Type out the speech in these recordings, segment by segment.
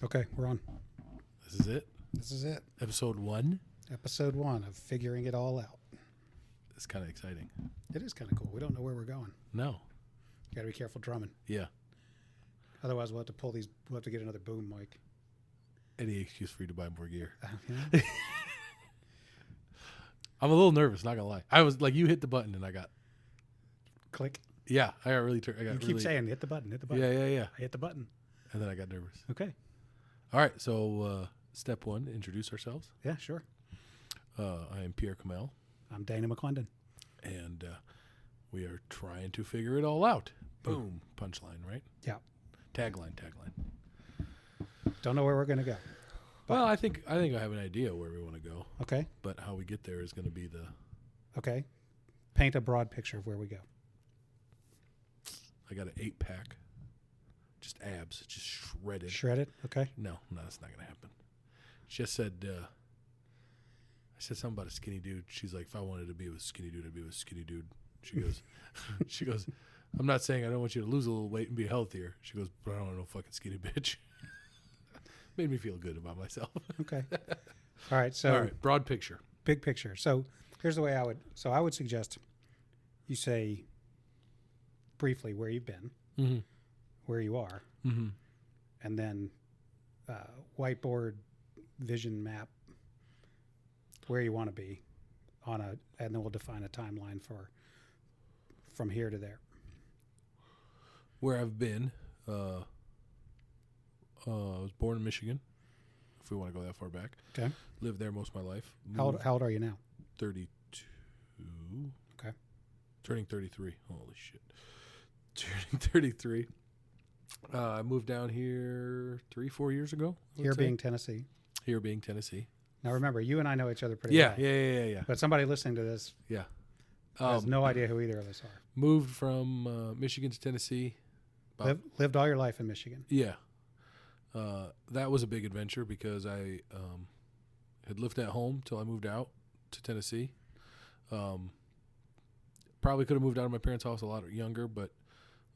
Okay, we're on. This is it. This is it. Episode 1. Episode 1 of Figuring It All Out. It's kind of exciting. It is kind of cool. We don't know where we're going. No. You got to be careful drumming. Yeah. Otherwise, we'll have to pull these. We'll have to get another boom mic. Any excuse for you to buy more gear. Yeah. I'm a little nervous, not gonna lie. I was like, you hit the button and I got. Click. Yeah, I got really. You keep saying, hit the button, hit the button. Yeah. I hit the button. And then I got nervous. Okay. All right, so step 1, introduce ourselves. Yeah, sure. I am Pierre Kamel, I'm Dana McClendon. and we are trying to figure it all out. Boom, punchline, right? Yeah. Tagline. Don't know where we're going to go. Well, I think I have an idea where we want to go, Okay. but how we get there is going to be the. Okay. Paint a broad picture of where we go. I got an 8-pack, just abs, just shredded. Shred it. Okay. No, that's not gonna happen. She just said, I said something about a skinny dude. She's like, if I wanted to be with a skinny dude, I'd be with a skinny dude. She goes, I'm not saying I don't want you to lose a little weight and be healthier. She goes, but I don't want no fucking skinny bitch. Made me feel good about myself. Okay. All right. So, All right, broad picture. big picture. So, here's the way I would. So, I would suggest you say briefly where you've been, Mm-hmm. where you are, Mm-hmm. and then whiteboard vision map where you want to be on a, and then we'll define a timeline for from here to there. Where I've been, I was born in Michigan, if we want to go that far back. Okay. Lived there most of my life. How old are you now? 32. Okay. Turning 33. Holy shit. Turning 33. I moved down here 3-4 years ago. I would Here say. being Tennessee. Here being Tennessee. Now remember, you and I know each other pretty Yeah, well. yeah. But somebody listening to this Yeah. has no idea who either of us are. Moved from Michigan to Tennessee. Lived all your life in Michigan. Yeah. That was a big adventure because I had lived at home till I moved out to Tennessee. Probably could have moved out of my parents' house a lot younger, but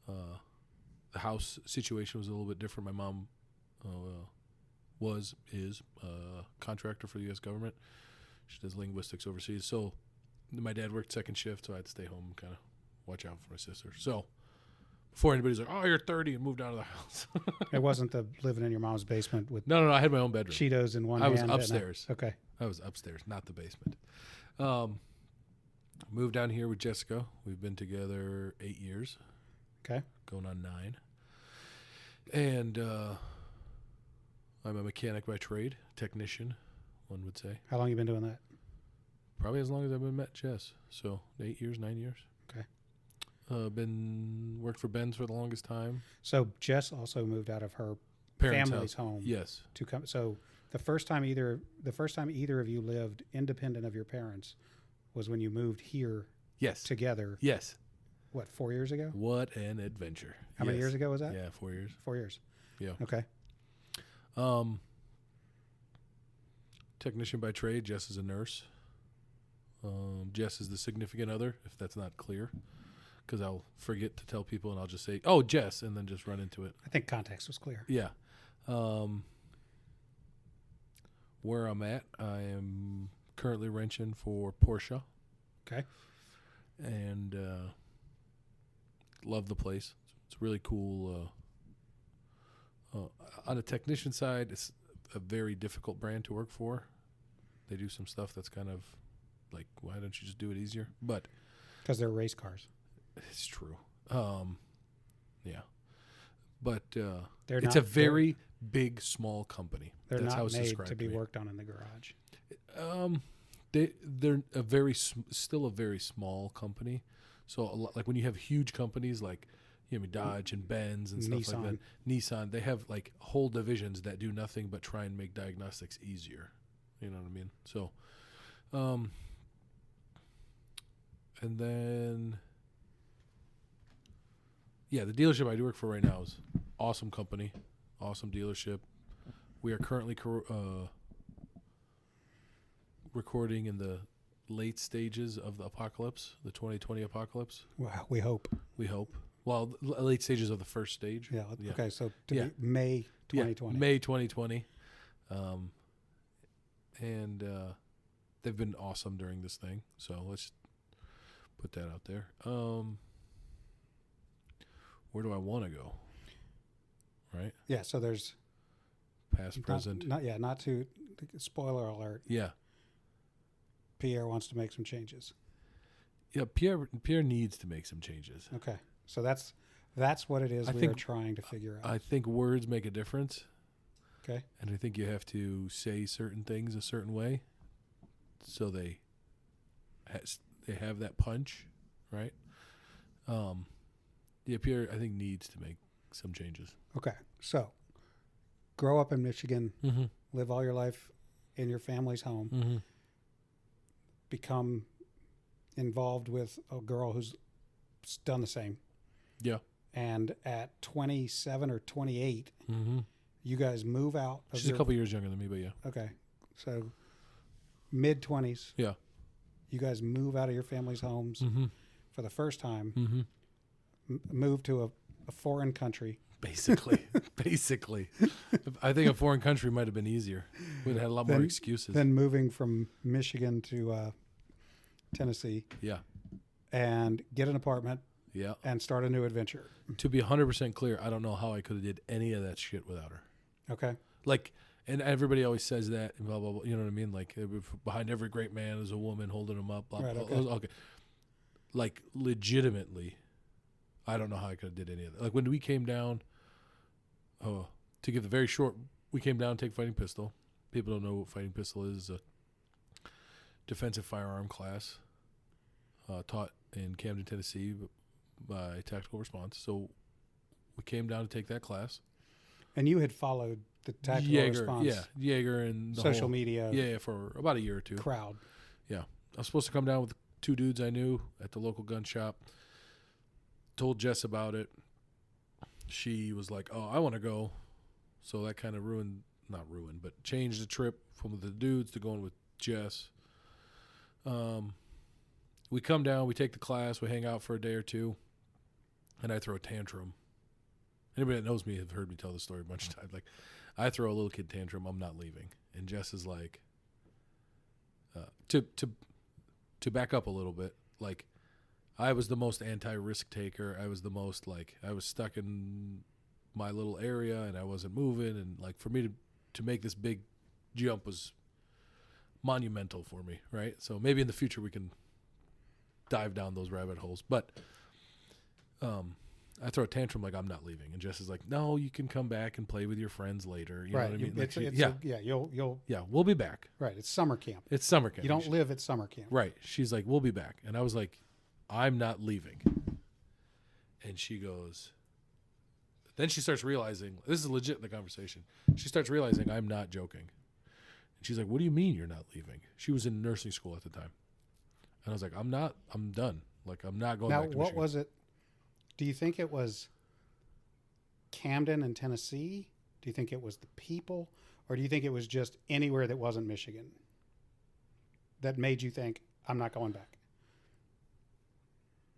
the house situation was a little bit different. My mom is a contractor for the U.S. government. She does linguistics overseas. So my dad worked second shift, so I had to stay home and kind of watch out for my sister. So before anybody's like, oh, you're 30 and moved out of the house. It wasn't the living in your mom's basement with No, I had my own bedroom. Cheetos in one I hand. was and upstairs. Okay. I was upstairs, not the basement. Moved down here with Jessica. We've been together 8 years. Okay. Going on 9. And I'm a mechanic by trade, technician, one would say. How long you been doing that? Probably as long as I've been met Jess. So 8 years, 9 years. Okay. Worked for Ben's for the longest time. So Jess also moved out of her Parents' family's house. home Yes. to come. So the first time either of you lived independent of your parents was when you moved here Yes. together. Yes. What, 4 years ago? What an adventure. How many years ago was that? Yeah, 4 years. 4 years. Yeah. Okay. Technician by trade. Jess is a nurse. Jess is the significant other, if that's not clear, because I'll forget to tell people and I'll just say, oh, Jess, and then just run into it. I think context was clear. Yeah. Where I'm at, I am currently wrenching for Porsche. Okay. And love the place. It's really cool. On the technician side, it's a very difficult brand to work for. They do some stuff that's kind of like, why don't you just do it easier? But Because they're race cars. it's true. Yeah. But They're it's not- a very big, small company. They're That's how not it's made described to be me. worked on in the garage. They're still a very small company. So a lot, like when you have huge companies like Dodge and Benz and stuff like that, Nissan, they have like whole divisions that do nothing but try and make diagnostics easier. You know what I mean? So, and then, yeah, the dealership I do work for right now is awesome company, awesome dealership. We are currently recording in the late stages of the apocalypse, the 2020 apocalypse. Wow, we hope. We hope. Well, late stages of the first stage. Yeah. Yeah. Okay. So to Yeah. be May 2020. May 2020. And they've been awesome during this thing. So let's put that out there. Where do I want to go? Right? Yeah, so there's Past, present. not to spoiler alert. Yeah. Pierre wants to make some changes. Yeah, Pierre needs to make some changes. Okay. So that's what it is we're trying to figure out. I think words make a difference. Okay. And I think you have to say certain things a certain way so they have that punch, right? Yeah, Pierre, I think, needs to make some changes. Okay. So grow up in Michigan, Mm-hmm. live all your life in your family's home, Mm-hmm. become involved with a girl who's done the same. Yeah. And at 27 or 28, Mm-hmm. you guys move out. She's a couple years younger than me, but yeah. Okay. So mid-20s. Yeah. You guys move out of your family's homes Mm-hmm. for the first time, Mm-hmm. Move to a foreign country. Basically. I think a foreign country might have been easier. We'd have had a lot more excuses. Then moving from Michigan to Tennessee. Yeah. And get an apartment. Yeah. And start a new adventure. To be 100% clear, I don't know how I could have did any of that shit without her. Okay. Like, and everybody always says that, and blah, blah, blah. You know what I mean? Like, behind every great man is a woman holding him up. Blah, Right, blah, okay. okay. Like, legitimately, I don't know how I could have did any of that. Like, when we came down, to give the very short, we came down to take fighting pistol. People don't know what fighting pistol is. A defensive firearm class taught in Camden, Tennessee by Tactical Response. So we came down to take that class. And you had followed the Tactical Response. Yeah, Jaeger and the social whole, media. Yeah, for about a year or two. Crowd. Yeah. I was supposed to come down with 2 dudes I knew at the local gun shop. Told Jess about it. She was like, oh, I want to go. So that kind of not ruined, but changed the trip from the dudes to going with Jess. We come down, we take the class, we hang out for a day or two, and I throw a tantrum. Anybody that knows me have heard me tell this story a bunch of times. Like, I throw a little kid tantrum, I'm not leaving. And Jess is like, to back up a little bit, like, I was the most anti-risk taker. I was the most, like, I was stuck in my little area and I wasn't moving. And, like, for me to make this big jump was monumental for me, right? So maybe in the future we can dive down those rabbit holes. But I throw a tantrum like, I'm not leaving. And Jess is like, no, you can come back and play with your friends later. You know what I mean? Like, You'll. We'll be back. Right. It's summer camp. It's summer camp. You don't live at summer camp. Right. She's like, we'll be back. And I was like, I'm not leaving. And she goes, then she starts realizing, this is legit in the conversation. She starts realizing I'm not joking. And she's like, what do you mean you're not leaving? She was in nursing school at the time. And I was like, I'm done. Like, I'm not going back to Now, what Michigan. was it? Do you think it was Camden and Tennessee? Do you think it was the people? Or do you think it was just anywhere that wasn't Michigan that made you think, I'm not going back?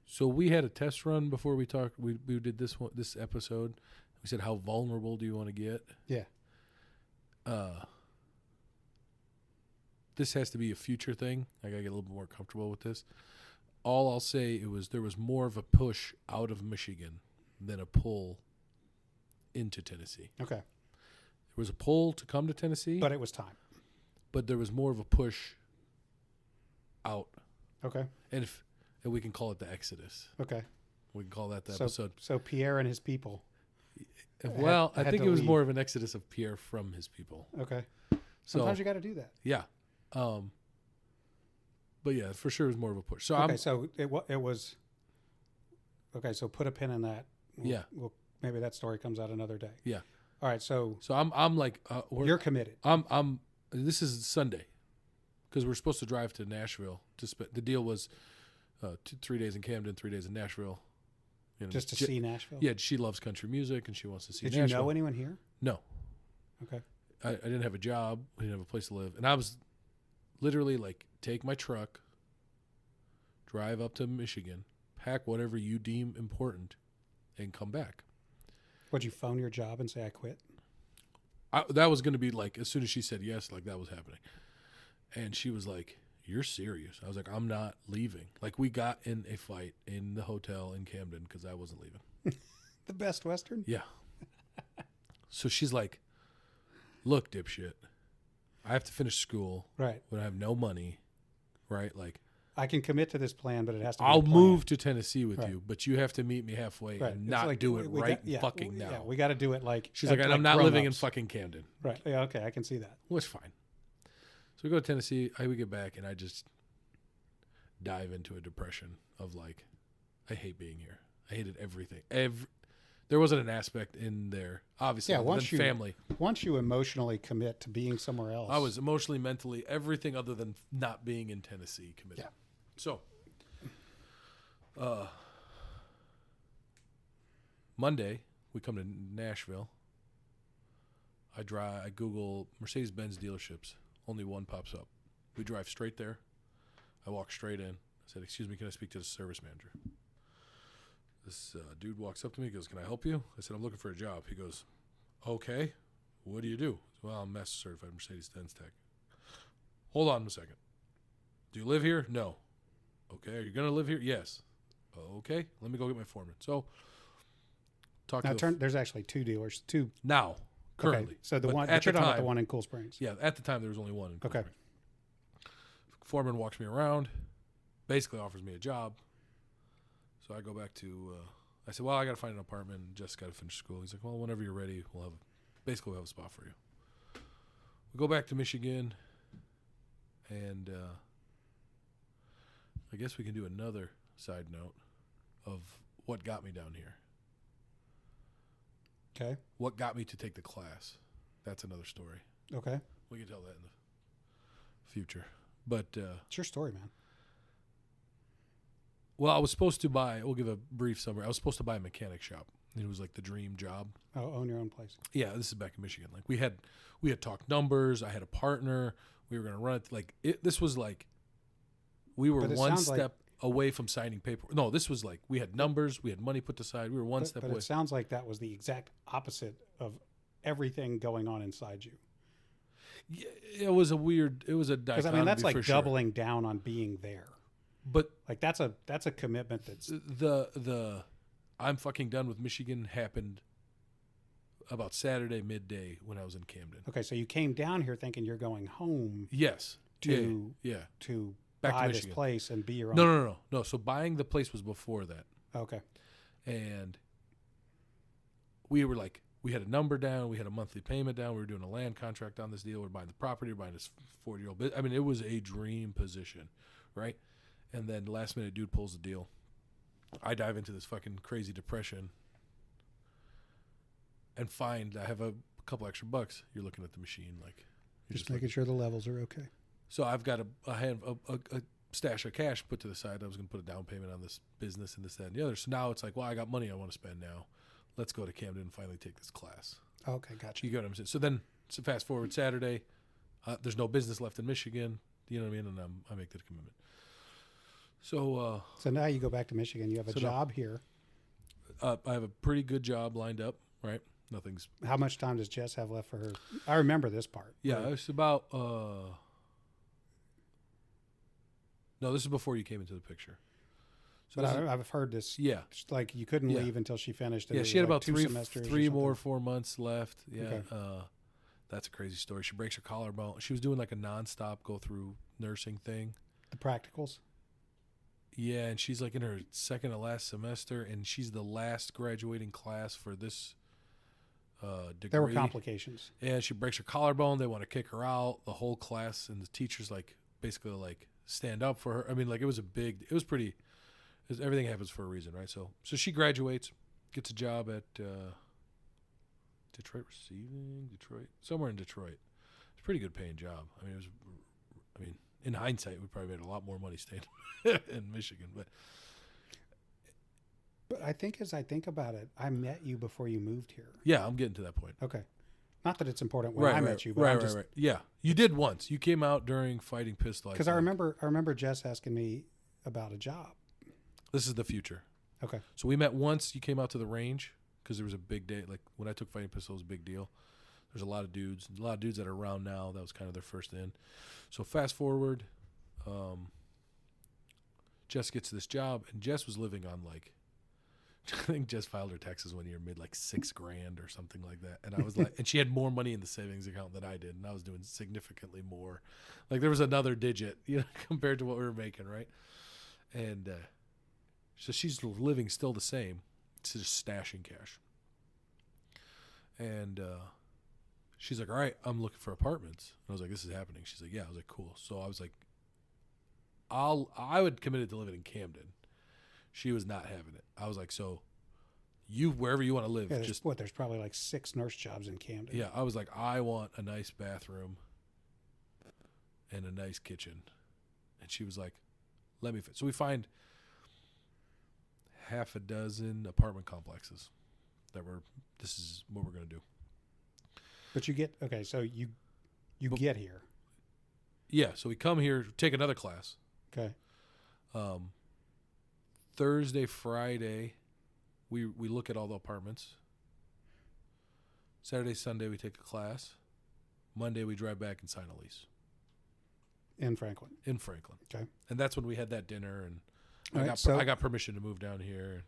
So we had a test run before we talked. We did this episode. We said, how vulnerable do you want to get? Yeah. This has to be a future thing. I got to get a little bit more comfortable with this. All I'll say there was more of a push out of Michigan than a pull into Tennessee. Okay. There was a pull to come to Tennessee. But it was time. But there was more of a push out. Okay. And we can call it the Exodus. Okay. We can call that the episode. So Pierre and his people. Well, I had think to it was leave. more of an exodus of Pierre from his people. Okay. So, Sometimes you got to do that. Yeah. But yeah, for sure it was more of a push. So So it was. Okay, so put a pin in that. Yeah. Maybe that story comes out another day. Yeah. All right, so I'm like, you're committed. This is Sunday, because we're supposed to drive to Nashville to spend. The deal was 3 days in Camden, 3 days in Nashville. You know, Just to see Nashville? Yeah, she loves country music and she wants to see Did Nashville. you know anyone here? No. Okay. I didn't have a job. I didn't have a place to live. And I was literally like, take my truck, drive up to Michigan, pack whatever you deem important, and come back. Would you phone your job and say I quit? That was going to be like, as soon as she said yes, like that was happening. And she was like, "You're serious?" I was like, "I'm not leaving." Like, we got in a fight in the hotel in Camden because I wasn't leaving. The Best Western? Yeah. So she's like, "Look, dipshit, I have to finish school. Right. But I have no money. Right? Like, I can commit to this plan, but it has to be I'll a plan. move to Tennessee with Right. you, but you have to meet me halfway Right. and It's not like, do it we right got- fucking now." Yeah, we got to do it like. She's like, "And I'm not living in fucking Camden." Right. Yeah, okay, I can see that. Well, it's fine. So we go to Tennessee. We get back, and I just dive into a depression of like, I hate being here. I hated everything. There wasn't an aspect in there, obviously, Yeah, other once than family. Once you emotionally commit to being somewhere else. I was emotionally, mentally, everything other than not being in Tennessee committed. Yeah. So, Monday, we come to Nashville. I Google Mercedes-Benz dealerships. Only one pops up. We drive straight there. I walk straight in. I said, "Excuse me, can I speak to the service manager?" This dude walks up to me, goes, "Can I help you?" I said, "I'm looking for a job." He goes, "Okay, what do you do?" I said, "Well, I'm master certified Mercedes-Benz tech." "Hold on a second. Do you live here?" "No." "Okay, are you going to live here?" "Yes." "Okay, let me go get my foreman." So, There's actually two dealers. Two. now, currently. Okay, so the But one, at but you're the talking about the time- one in Cool Springs. Yeah, at the time there was only one. In Cool Okay. Springs. Foreman walks me around, basically offers me a job. So I go back to, I said, "Well, I got to find an apartment and just got to finish school." He's like, "Well, whenever you're ready, we'll have a spot for you." We go back to Michigan, and I guess we can do another side note of what got me down here. Okay. What got me to take the class. That's another story. Okay. We can tell that in the future. But It's your story, man. well, I was supposed to buy. We'll give a brief summary. I was supposed to buy a mechanic shop. It was like the dream job. Oh, own your own place. Yeah, this is back in Michigan. Like we had talked numbers. I had a partner. We were going to run it. Like this was like we were But it one sounds like- step away from signing paper. No, this was like we had numbers. We had money put aside. We were one step But away. it sounds like that was the exact opposite of everything going on inside you. Yeah, it was a weird. It was a Because dichotomy. I mean, that's like for sure. doubling down on being there. But Like that's a commitment that's the I'm fucking done with Michigan happened about Saturday midday when I was in Camden. okay. So you came down here thinking you're going home Yes. to yeah. to Back to buy this Michigan. place and be your own. No. So buying the place was before that, Okay. and we were like, we had a number down, we had a monthly payment down, we were doing a land contract on this deal, we're buying the property, we're buying this 40-year-old business. I mean, it was a dream position, right? And then last minute, dude pulls the deal. I dive into this fucking crazy depression, and find I have a couple extra bucks. You're looking at the machine like you're Just making sure the levels are okay. So I've got a stash of cash put to the side. I was going to put a down payment on this business and this, that, and the other. So now it's like, well, I got money I want to spend now. Let's go to Camden and finally take this class. Okay, gotcha. You get what I'm saying? So then, fast forward Saturday, there's no business left in Michigan. You know what I mean? And I make that commitment. So So now you go back to Michigan. You have a So now- job here. I have a pretty good job lined up, right? Nothing's. How much time does Jess have left for her? I remember this part. Yeah, Right. it's about. No, this is before you came into the picture. So But this is- I've heard this. yeah. Like you couldn't Yeah. leave until she finished. and Yeah, it she was had like about 2 semesters or three something. more, 4 months left. Yeah, Okay. that's a crazy story. She breaks her collarbone. She was doing like a nonstop go through nursing thing. The practicals. Yeah, and she's like in her second to last semester, and she's the last graduating class for this degree. There were complications. And she breaks her collarbone. They want to kick her out. The whole class and the teachers like basically like stand up for her. I mean, like it was pretty. Everything happens for a reason, right? So she graduates, gets a job at Detroit, somewhere in Detroit. It's a pretty good paying job. I mean, in hindsight, we probably made a lot more money staying in Michigan, but But I think as I think about it, I met you before you moved here. yeah, I'm getting to that point. Okay. Not that it's important when I met you, but I'm just right. Yeah, you did once. You came out during Fighting Pistol. because I remember Jess asking me about a job. This is the future. Okay. So we met once. You came out to the range because there was a big day. Like when I took Fighting Pistol, it was a big deal. There's a lot of dudes that are around now. That was kind of their first in. So fast forward, Jess gets this job, and Jess was living on like, I think Jess filed her taxes one year, made like $6,000 or something like that. And I was like, and she had more money in the savings account than I did, and I was doing significantly more. Like there was another digit, compared to what we were making, right? And so she's living still the same. It's just stashing cash. And she's like, all right, I'm looking for apartments. And I was like, this is happening. She's like, yeah. I was like, cool. So I was like, I would committed to living in Camden. She was not having it. I was like, so you, wherever you want to live. Yeah, there's probably like 6 nurse jobs in Camden. Yeah, I was like, I want a nice bathroom and a nice kitchen. And she was like, let me fit. So we find half a dozen apartment complexes this is what we're going to do. But so you get here. Yeah, so we come here, take another class. Okay. Thursday, Friday, we look at all the apartments. Saturday, Sunday, we take a class. Monday, we drive back and sign a lease. In Franklin. Okay. And that's when we had that dinner, and I got permission to move down here.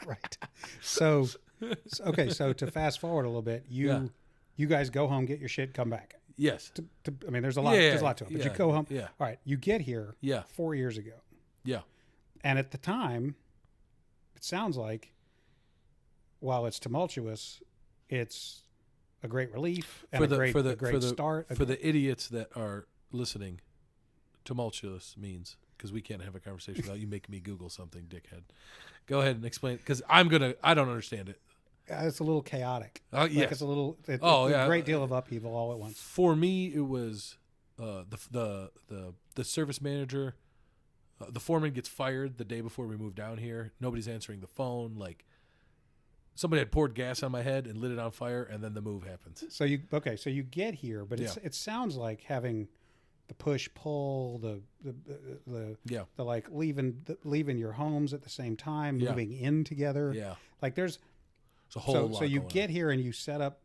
Right. So to fast forward a little bit, you guys go home, get your shit, come back. Yes. There's a lot. There's a lot to it. But you go home. Yeah. All right. You get here. Yeah. 4 years ago. Yeah. And at the time, it sounds like, while it's tumultuous, it's a great relief and a great start. For the idiots that are listening, tumultuous means, because we can't have a conversation without you making me Google something, dickhead. Go ahead and explain, because I don't understand it. It's a little chaotic. Yes. It's a great deal of upheaval all at once. For me, it was the service manager. The foreman gets fired the day before we moved down here. Nobody's answering the phone. Like, somebody had poured gas on my head and lit it on fire, and then the move happens. So you get here, but it sounds like having the push pull, the like leaving your homes at the same time, moving in together. Yeah, like there's a whole lot. So you get here and you set up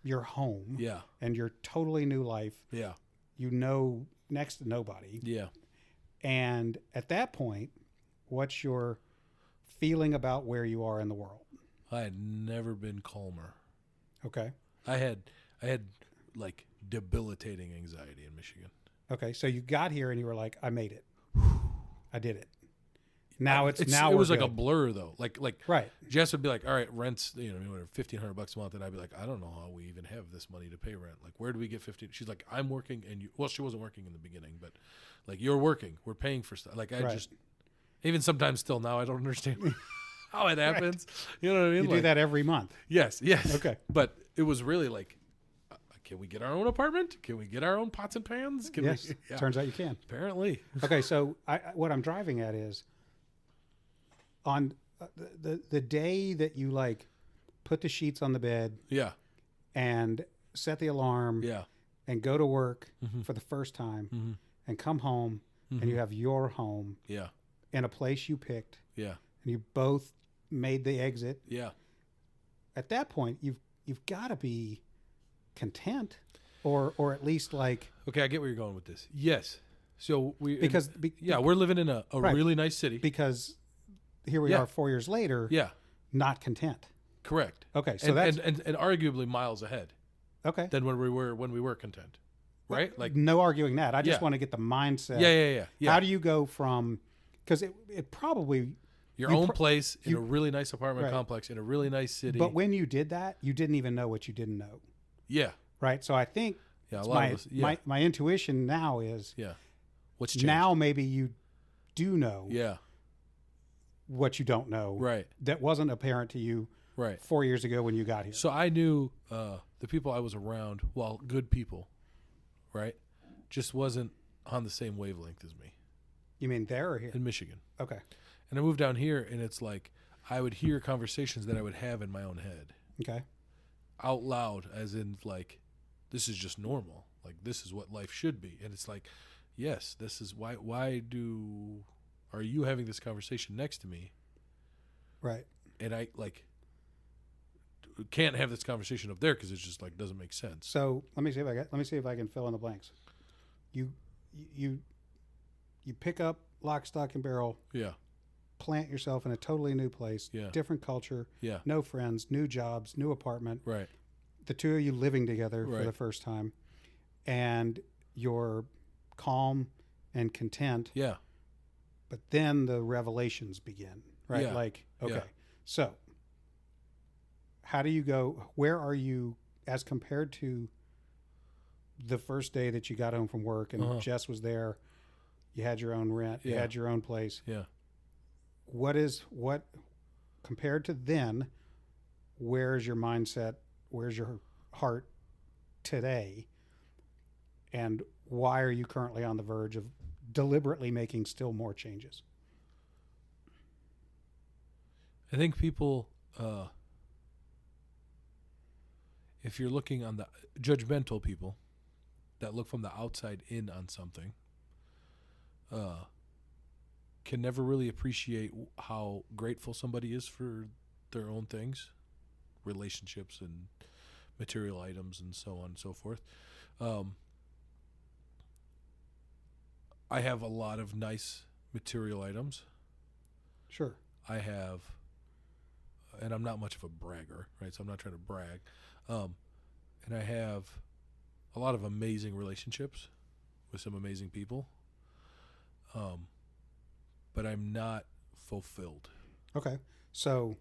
your home. Yeah, and your totally new life. Yeah, you know next to nobody. Yeah. And at that point, what's your feeling about where you are in the world? I had never been calmer. Okay. I had like debilitating anxiety in Michigan. Okay, so you got here and you were like, I made it. I did it. It was like a blur though. Like right. Jess would be like, all right, rent's $1,500 a month, and I'd be like, I don't know how we even have this money to pay rent. Like, where do we get 15? She's like, I'm working, and she wasn't working in the beginning, but like, you're working, we're paying for stuff. Like, just even sometimes still now I don't understand how it happens. Right. You know what I mean? You do that every month. Yes. Okay. But it was really like, can we get our own apartment? Can we get our own pots and pans? Yes. Turns out you can. Apparently. Okay, so what I'm driving at is, on the day that you like put the sheets on the bed, and set the alarm, and go to work for the first time, and come home, and you have your home, in a place you picked, and you both made the exit, at that point you've got to be content, or at least like, okay, I get where you're going with this. Yes, so we're living in a really nice city, because here we are 4 years later, not content. Correct. Okay, so and arguably miles ahead. Okay. Than when we were content, right? Like, no arguing that. I just want to get the mindset. Yeah. How do you go from? Because it probably your own place in a really nice apartment complex in a really nice city. But when you did that, you didn't even know what you didn't know. Yeah. Right. So I think my intuition now is what's changed? Now maybe you do know. Yeah. What you don't know, right? That wasn't apparent to you, right, 4 years ago when you got here. So I knew the people I was around, while good people, right, just wasn't on the same wavelength as me. You mean there or here? In Michigan. Okay. And I moved down here, and it's like I would hear conversations that I would have in my own head. Okay. Out loud, as in like, this is just normal. Like, this is what life should be, and it's like, yes, this is why. Are you having this conversation next to me? Right. And I like, can't have this conversation up there because it's just like doesn't make sense. So let me see if I can fill in the blanks. You pick up lock, stock, and barrel. Yeah. Plant yourself in a totally new place. Yeah. Different culture. Yeah. No friends. New jobs. New apartment. Right. The two of you living together for Right. the first time, and you're calm and content. Yeah. But then the revelations begin, right? Yeah. Like, okay, Yeah. so how do you go? Where are you as compared to the first day that you got home from work and Jess was there? You had your own rent. You Yeah. had your own place. Yeah. What compared to then? Where's your mindset? Where's your heart today? And why are you currently on the verge of deliberately making still more changes? I think people, if you're looking on the judgmental people that look from the outside in on something, can never really appreciate how grateful somebody is for their own things, relationships and material items and so on and so forth. I have a lot of nice material items. Sure. I have, and I'm not much of a bragger, right? So I'm not trying to brag. And I have a lot of amazing relationships with some amazing people. But I'm not fulfilled. Okay. So,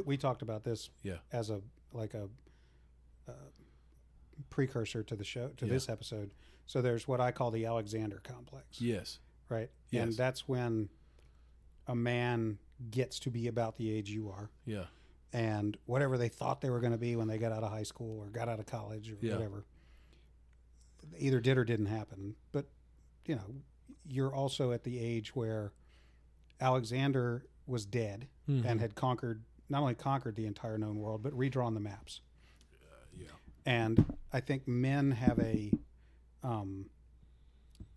we talked about this Yeah. as a precursor to the show, to this episode. So there's what I call the Alexander complex. Yes. Right. Yes. And that's when a man gets to be about the age you are. Yeah. And whatever they thought they were going to be when they got out of high school or got out of college or Yeah. whatever, either did or didn't happen. But, you know, you're also at the age where Alexander was dead and had not only conquered the entire known world, but redrawn the maps. Yeah. And I think men have a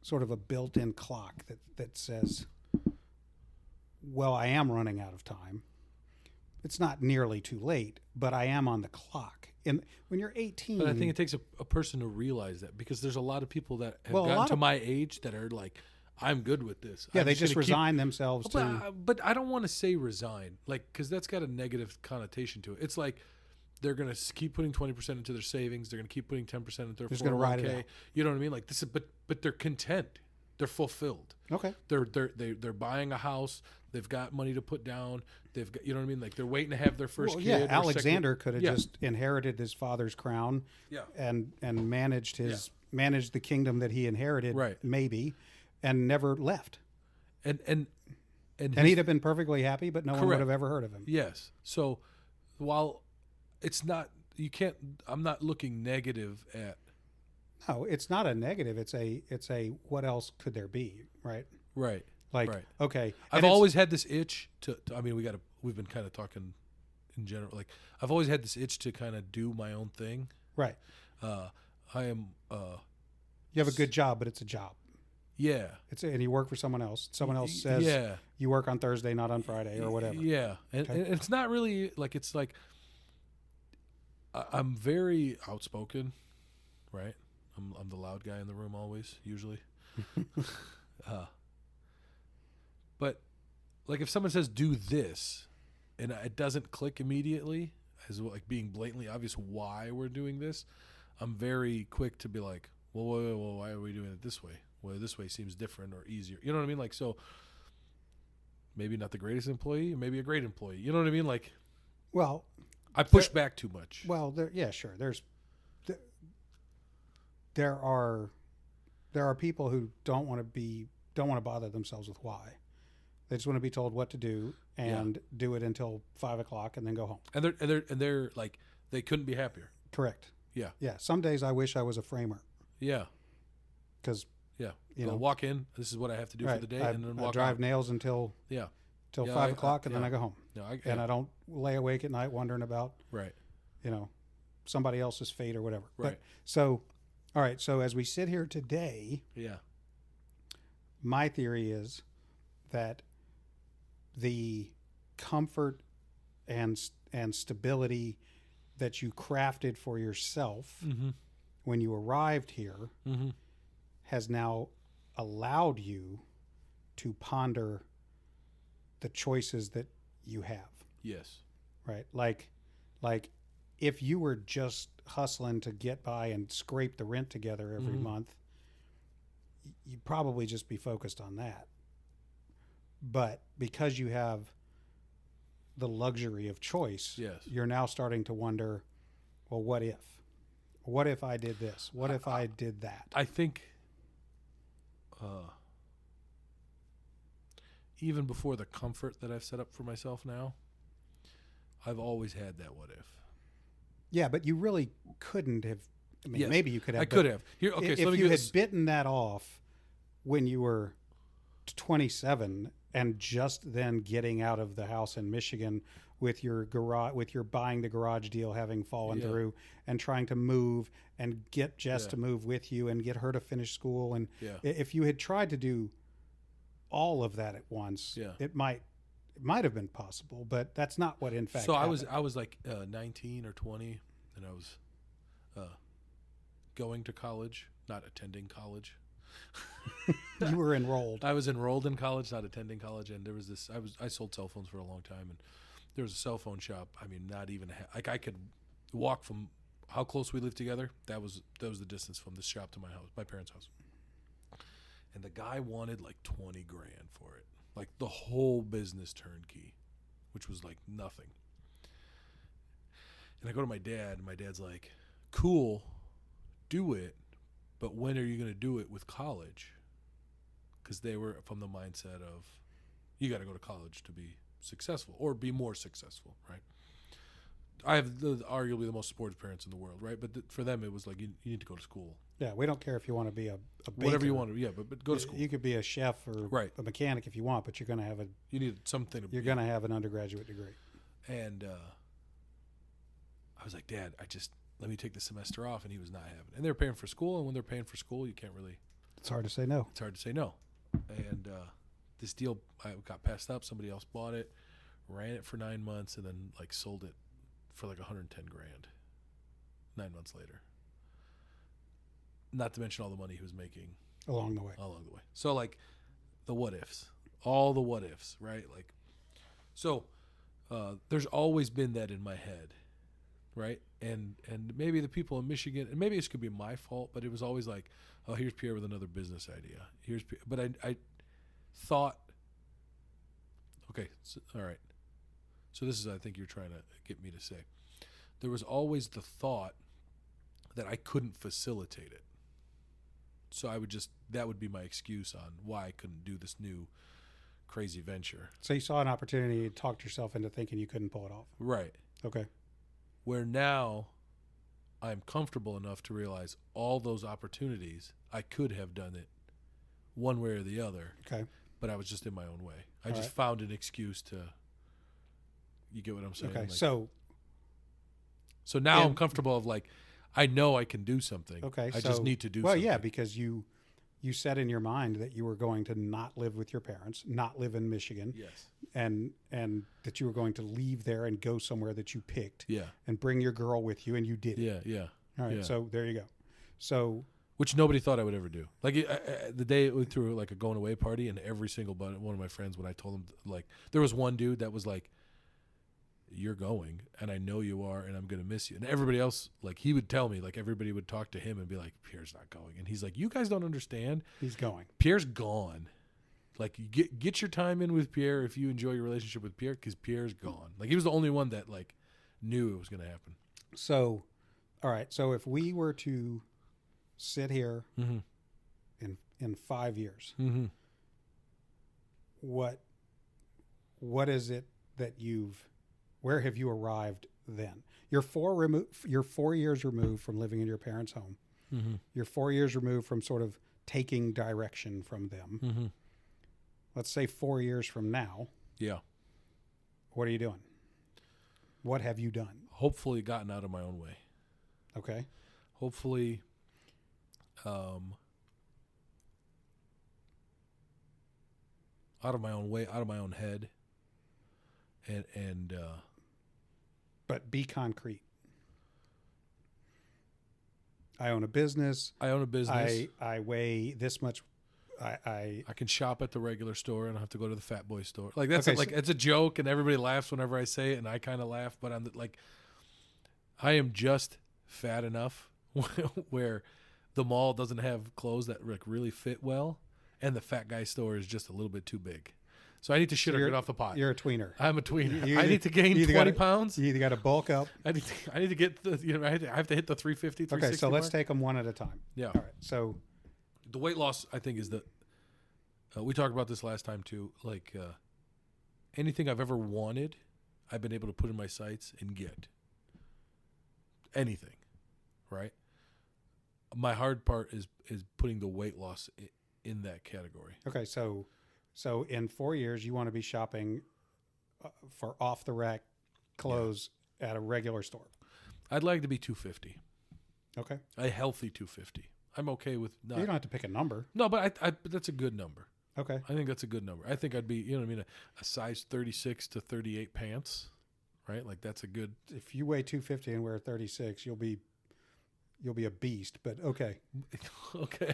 sort of a built-in clock that says, well, I am running out of time. It's not nearly too late, but I am on the clock. And when you're 18... But I think it takes a person to realize that, because there's a lot of people that have Well, a gotten lot to of- my age that are like, I'm good with this. Yeah, I'm they just gonna keep- resign themselves to... But I don't want to say resign, like, because that's got a negative connotation to it. It's like they're going to keep putting 20% into their savings. They're going to keep putting 10% into their Just gonna ride it 401k. out. You know what I mean? Like this is, but they're content. They're fulfilled. Okay. They're buying a house. They've got money to put down. They've got, you know what I mean? Like they're waiting to have their first Well, kid. yeah, or Alexander second- could have Yeah. just inherited his father's crown Yeah. and managed managed the kingdom that he inherited, Right. maybe, and never left. And And his- he'd have been perfectly happy, but no one would Correct. have ever heard of him. Yes. So while it's not, you can't, I'm not looking negative at, No, it's not a negative. It's a what else could there be, right? right. Like, Right. okay. I've and it's- always had this itch to I mean, we've been kind of talking in general. Like I've always had this itch to kind of do my own thing. right. I am, You have a good job, but it's a job. yeah. And you work for someone else. Someone else says yeah. you work on Thursday, not on Friday or whatever. Yeah. And, Okay. and it's not really like, it's like, I'm very outspoken, right? I'm the loud guy in the room always, usually. But like if someone says do this and it doesn't click immediately as like being blatantly obvious why we're doing this, I'm very quick to be like, well, why are we doing it this way? Well, this way seems different or easier. You know what I mean? Like, so maybe not the greatest employee, or maybe a great employee. You know what I mean? Like Well, I push back too much. well, yeah, sure. There are people who don't want to bother themselves with why. They just want to be told what to do and do it until 5 o'clock and then go home. And they're like, they couldn't be happier. Correct. Yeah. Yeah. Some days I wish I was a framer Yeah. because Yeah. You Go know. walk in. This is what I have to do for the day, and then I walk drive out. nails until Yeah. 5 o'clock, and then yeah. I go home. No, And I don't lay awake at night wondering about right. Somebody else's fate or whatever. Right. But so, all right. So as we sit here today, Yeah. my theory is that the comfort and stability that you crafted for yourself Mm-hmm. when you arrived here Mm-hmm. has now allowed you to ponder the choices that you have, Yes. right? Like if you were just hustling to get by and scrape the rent together every Mhm. month, you'd probably just be focused on that. But because you have the luxury of choice, Yes. you're now starting to wonder, well, what if? What if I did this? What if I did that? I think even before the comfort that I've set up for myself now, I've always had that what if. Yeah, but you really couldn't have. I mean, Yes, maybe you could have. I but could have. Here, okay, if so let me you give had this. bitten that off when you were 27 and just then getting out of the house in Michigan with your garage, with your buying the garage deal having fallen Yeah. through, and trying to move and get Jess Yeah. to move with you and get her to finish school, and Yeah. if you had tried to do all of that at once, Yeah. it might have been possible, but that's not what in fact So happened. I was like 19 or 20, and I was going to college, not attending college. You were enrolled. I was enrolled in college, not attending college, and there was this. I sold cell phones for a long time, and there was a cell phone shop. I mean, not even like I could walk from how close we lived together. That was the distance from this shop to my house, my parents' house. And the guy wanted like 20 grand for it, like the whole business turnkey, which was like nothing. And I go to my dad, and my dad's like, "Cool, do it, but when are you going to do it with college?" Because they were from the mindset of, you got to go to college to be successful or be more successful, right? I have arguably the most supportive parents in the world, right? But for them, it was like, you need to go to school. Yeah, we don't care if you want to be a Whatever you baker. want to, yeah, but go to school. You could be a chef or Right. a mechanic if you want, but you're going to have You need something to you're going to have an undergraduate degree. And I was like, "Dad, let me take the semester off," and he was not having it. And they're paying for school, and when they're paying for school, you can't really, It's hard to say no. it's hard to say no. And this deal, I got passed up. Somebody else bought it, ran it for 9 months, and then like sold it for like 110 grand 9 months later. Not to mention all the money he was making Along the way. along the way. So like the what ifs, all the what ifs, right? Like, so there's always been that in my head, right? And maybe the people in Michigan, and maybe this could be my fault, but it was always like, oh, here's Pierre with another business idea. But I thought, okay, so, all right. So this is, I think you're trying to get me to say, there was always the thought that I couldn't facilitate it. So that would be my excuse on why I couldn't do this new crazy venture. So you saw an opportunity to talk yourself into thinking you couldn't pull it off. Right. Okay. Where now I'm comfortable enough to realize all those opportunities, I could have done it one way or the other. Okay. But I was just in my own way. I All just right. found an excuse to, you get what I'm saying? Okay. Like, So now and- I'm comfortable of like, I know I can do something. okay. I so, just need to do well, something. yeah, because you said in your mind that you were going to not live with your parents, not live in Michigan, Yes. and that you were going to leave there and go somewhere that you picked Yeah. and bring your girl with you, and you did. Yeah. Yeah. All right. yeah. So there you go. So Which nobody thought I would ever do. Like the day we threw like a going away party, and every single one of my friends, when I told them, like, there was one dude that was like, "You're going, and I know you are, and I'm gonna miss you." And everybody else, like, he would tell me, like, everybody would talk to him and be like, "Pierre's not going," and he's like, "You guys don't understand. he's going. Pierre's gone. Like, you get your time in with Pierre if you enjoy your relationship with Pierre, because Pierre's gone." Like, he was the only one that like knew it was gonna happen. So, all right. So if we were to sit here Mm-hmm. in 5 years, Mm-hmm. what is it that where have you arrived then? You're 4 years removed from living in your parents' home. Mm-hmm. You're 4 years removed from sort of taking direction from them. Mm-hmm. Let's say 4 years from now, Yeah. what are you doing? What have you done? Hopefully gotten out of my own way. Okay. Hopefully out of my own way, out of my own head, and but be concrete. I own a business. I weigh this much. I can shop at the regular store and I have to go to the Fat Boy store. Like that's Okay, like it's a joke and everybody laughs whenever I say it and I kind of laugh, but I am just fat enough where the mall doesn't have clothes that like really fit well, and the fat guy store is just a little bit too big. So I need to shit or get off the pot. You're a tweener. I'm a tweener. You I need to gain 20 pounds. You either got to bulk up. I need to get the I have to hit the 350, 360 Okay, so let's mark. take them one at a time. Yeah. All right. So The weight loss, I think, is we talked about this last time too. Like anything I've ever wanted, I've been able to put in my sights and get. Anything, right? My hard part is putting the weight loss in that category. okay, so in 4 years you want to be shopping for off the rack clothes at a regular store. I'd like to be 250, Okay. a healthy 250. I'm okay with not. You don't have to pick a number. No, but but that's a good number. Okay. I think that's a good number. I think I'd be, you know what I mean, a size 36 to 38 pants, right? Like that's a good. If you weigh 250 and wear 36, you'll be a beast, but okay. Okay.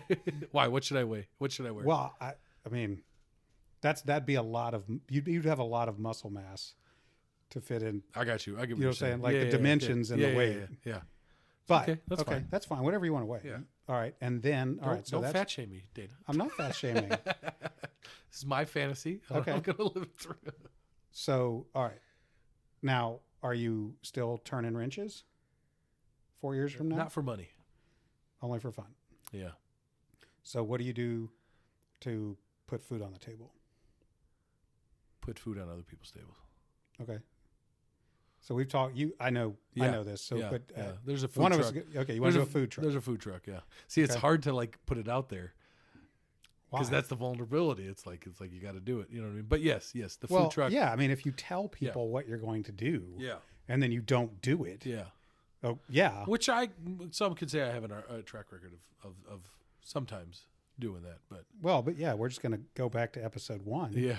Why? What should I weigh? What should I wear? Well, I mean, that'd be a lot of you'd have a lot of muscle mass to fit in. I got you. I get what You know you're what I'm saying? saying. Like the dimensions and the weight. Yeah. But Okay, that's fine. That's fine. Whatever you want to weigh. Yeah. All right, and then all right. So don't that's fat shame me, Dana. I'm not fat shaming. This is my fantasy. Okay. I'm gonna live through it. So all right, now are you still turning wrenches? 4 years from now, Not for money. only for fun. Yeah. So what do you do to put food on the table? Put food on other people's tables. Okay. So we've talked. I know this. So, yeah, but yeah. There's a food one truck. of us. Okay, you want to do a food truck? There's a food truck. Yeah. See, it's Okay. hard to like put it out there because Why? that's the vulnerability. It's like you got to do it. You know what I mean? But yes, the well, food truck. yeah. I mean, if you tell people what you're going to do, Yeah. and then you don't do it, Yeah. oh yeah, Which some could say I have a track record of sometimes doing that, but well, but yeah, we're just gonna go back to episode 1. yeah.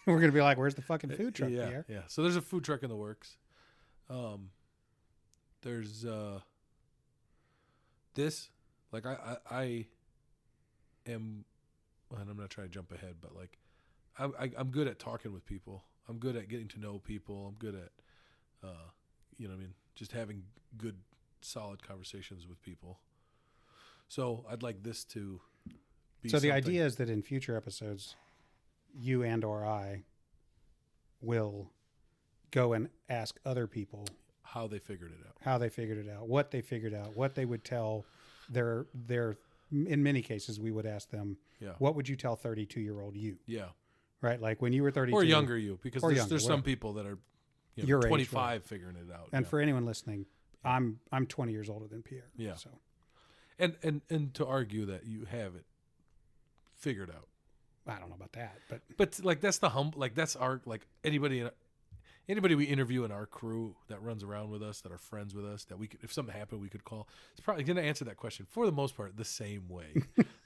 We're gonna be like, "Where's the fucking food truck Yeah, here?" yeah. So there's a food truck in the works. There's this, like I am, and I'm not trying to jump ahead, but like I'm good at talking with people. I'm good at getting to know people. I'm good at, you know what I mean, just having good, solid conversations with people. So I'd like this to be So the something. idea is that in future episodes, you and or I will go and ask other people how they figured it out. how they figured it out, what they figured out, what they would tell their in many cases we would ask them, Yeah. what would you tell 32-year-old you? Yeah. Right? Like when you were 32 Or younger you, because Or there's younger, some whatever. people that are Your age, 25 figuring it out. And yeah. for anyone listening, I'm 20 years older than Pierre. Yeah. So And to argue that you have it figured out. I don't know about that, but But like that's that's our like anybody we interview in our crew that runs around with us, that are friends with us, that we could, if something happened, we could call. It's probably going to answer that question for the most part the same way.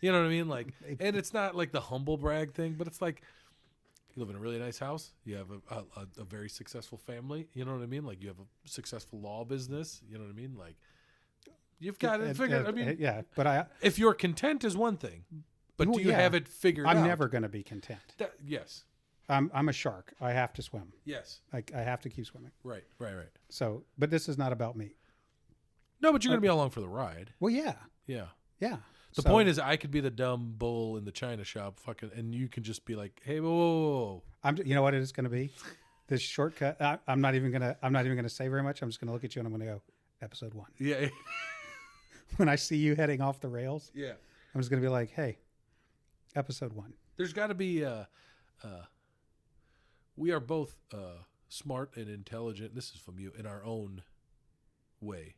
You know what I mean? Like, and it's not like the humble brag thing, but it's like you live in a really nice house. You have a very successful family. You know what I mean? Like you have a successful law business. You know what I mean? Like you've got it figured. I mean, yeah, but if you're content is one thing, but Well, do you yeah. have it figured out? I'm never going to be content. Yes. I'm a shark. I have to swim. Yes. I have to keep swimming. Right. So, but this is not about me. No, but you're going to be along for the ride. Well, yeah, Yeah. yeah. The point is, I could be the dumb bull in the china shop, fucking, and you can just be like, "Hey, whoa. you know what it is going to be? This shortcut. I'm not even gonna say very much. I'm just gonna look at you and I'm gonna go, episode 1. Yeah, When I see you heading off the rails, yeah." I'm just gonna be like, hey, episode 1. There's got to be. We are both smart and intelligent. This is from you in our own way.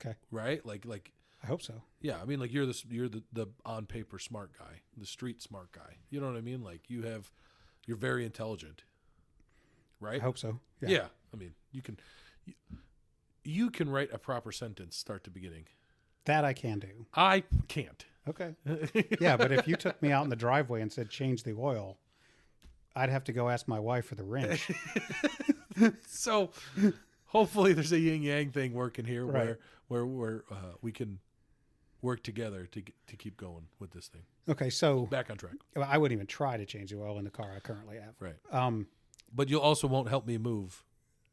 Okay. Right? Like. I hope so. Yeah, I mean, like you're the on paper smart guy, the street smart guy. You know what I mean? Like you're very intelligent, right? I hope so. Yeah. I mean, you can write a proper sentence, start to beginning. That I can do. I can't. Okay. Yeah, but if you took me out in the driveway and said change the oil, I'd have to go ask my wife for the wrench. So hopefully there's a yin yang thing working here Right. where we can work together to keep going with this thing. Okay, so Back on track. I wouldn't even try to change the oil in the car I currently have. Right. But you also won't help me move.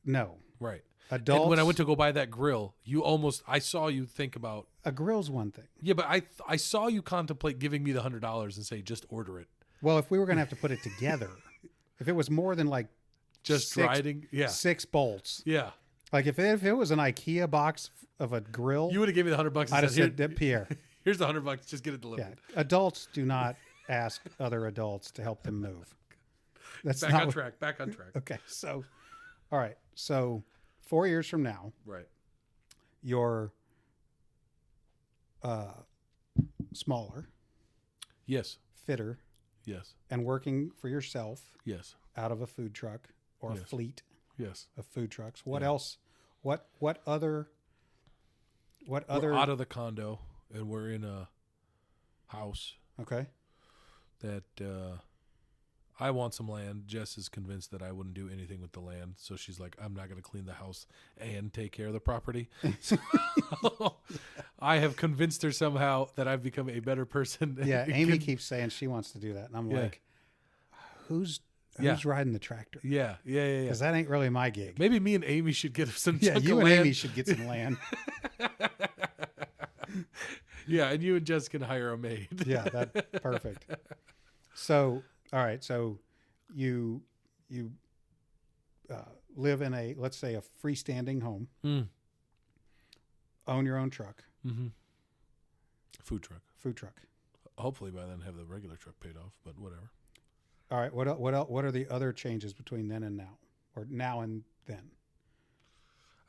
No. Right. Adults. And when I went to go buy that grill, I saw you think about. A grill's one thing. Yeah, but I saw you contemplate giving me the $100 and say, just order it. Well, if we were going to have to put it together, if it was more than like Just riding. Yeah. 6 bolts, Yeah. like if it was an IKEA box of a grill, You would have given me the $100 and I'd have said, said, Pierre, here's the $100. Just get it delivered. yeah, adults do not ask other adults to help them move. That's Back not on what- track. Back on track. Okay, so, all right, so 4 years from now, Right. you're smaller, Yes. fitter, Yes. and working for yourself Yes. out of a food truck or a Yes. fleet Yes. of food trucks. What Yeah. else? What other? What other? We're out of the condo and we're in a house Okay. that I want some land. Jess is convinced that I wouldn't do anything with the land. So she's like, I'm not going to clean the house and take care of the property. So I have convinced her somehow that I've become a better person. Yeah, Amy keeps saying she wants to do that, and I'm Yeah. like, who's Yeah. riding the tractor? Yeah. Because that ain't really my gig. Maybe me and Amy should get some Yeah, chunk you of and land. Amy should get some land. Yeah, and you and Jess can hire a maid. Yeah, that's perfect. So, all right, so you live in let's say a freestanding home, Mm. own your own truck, Mm-hmm. Food truck. food truck. Hopefully by then have the regular truck paid off, but whatever. All right, what are the other changes between then and now, or now and then?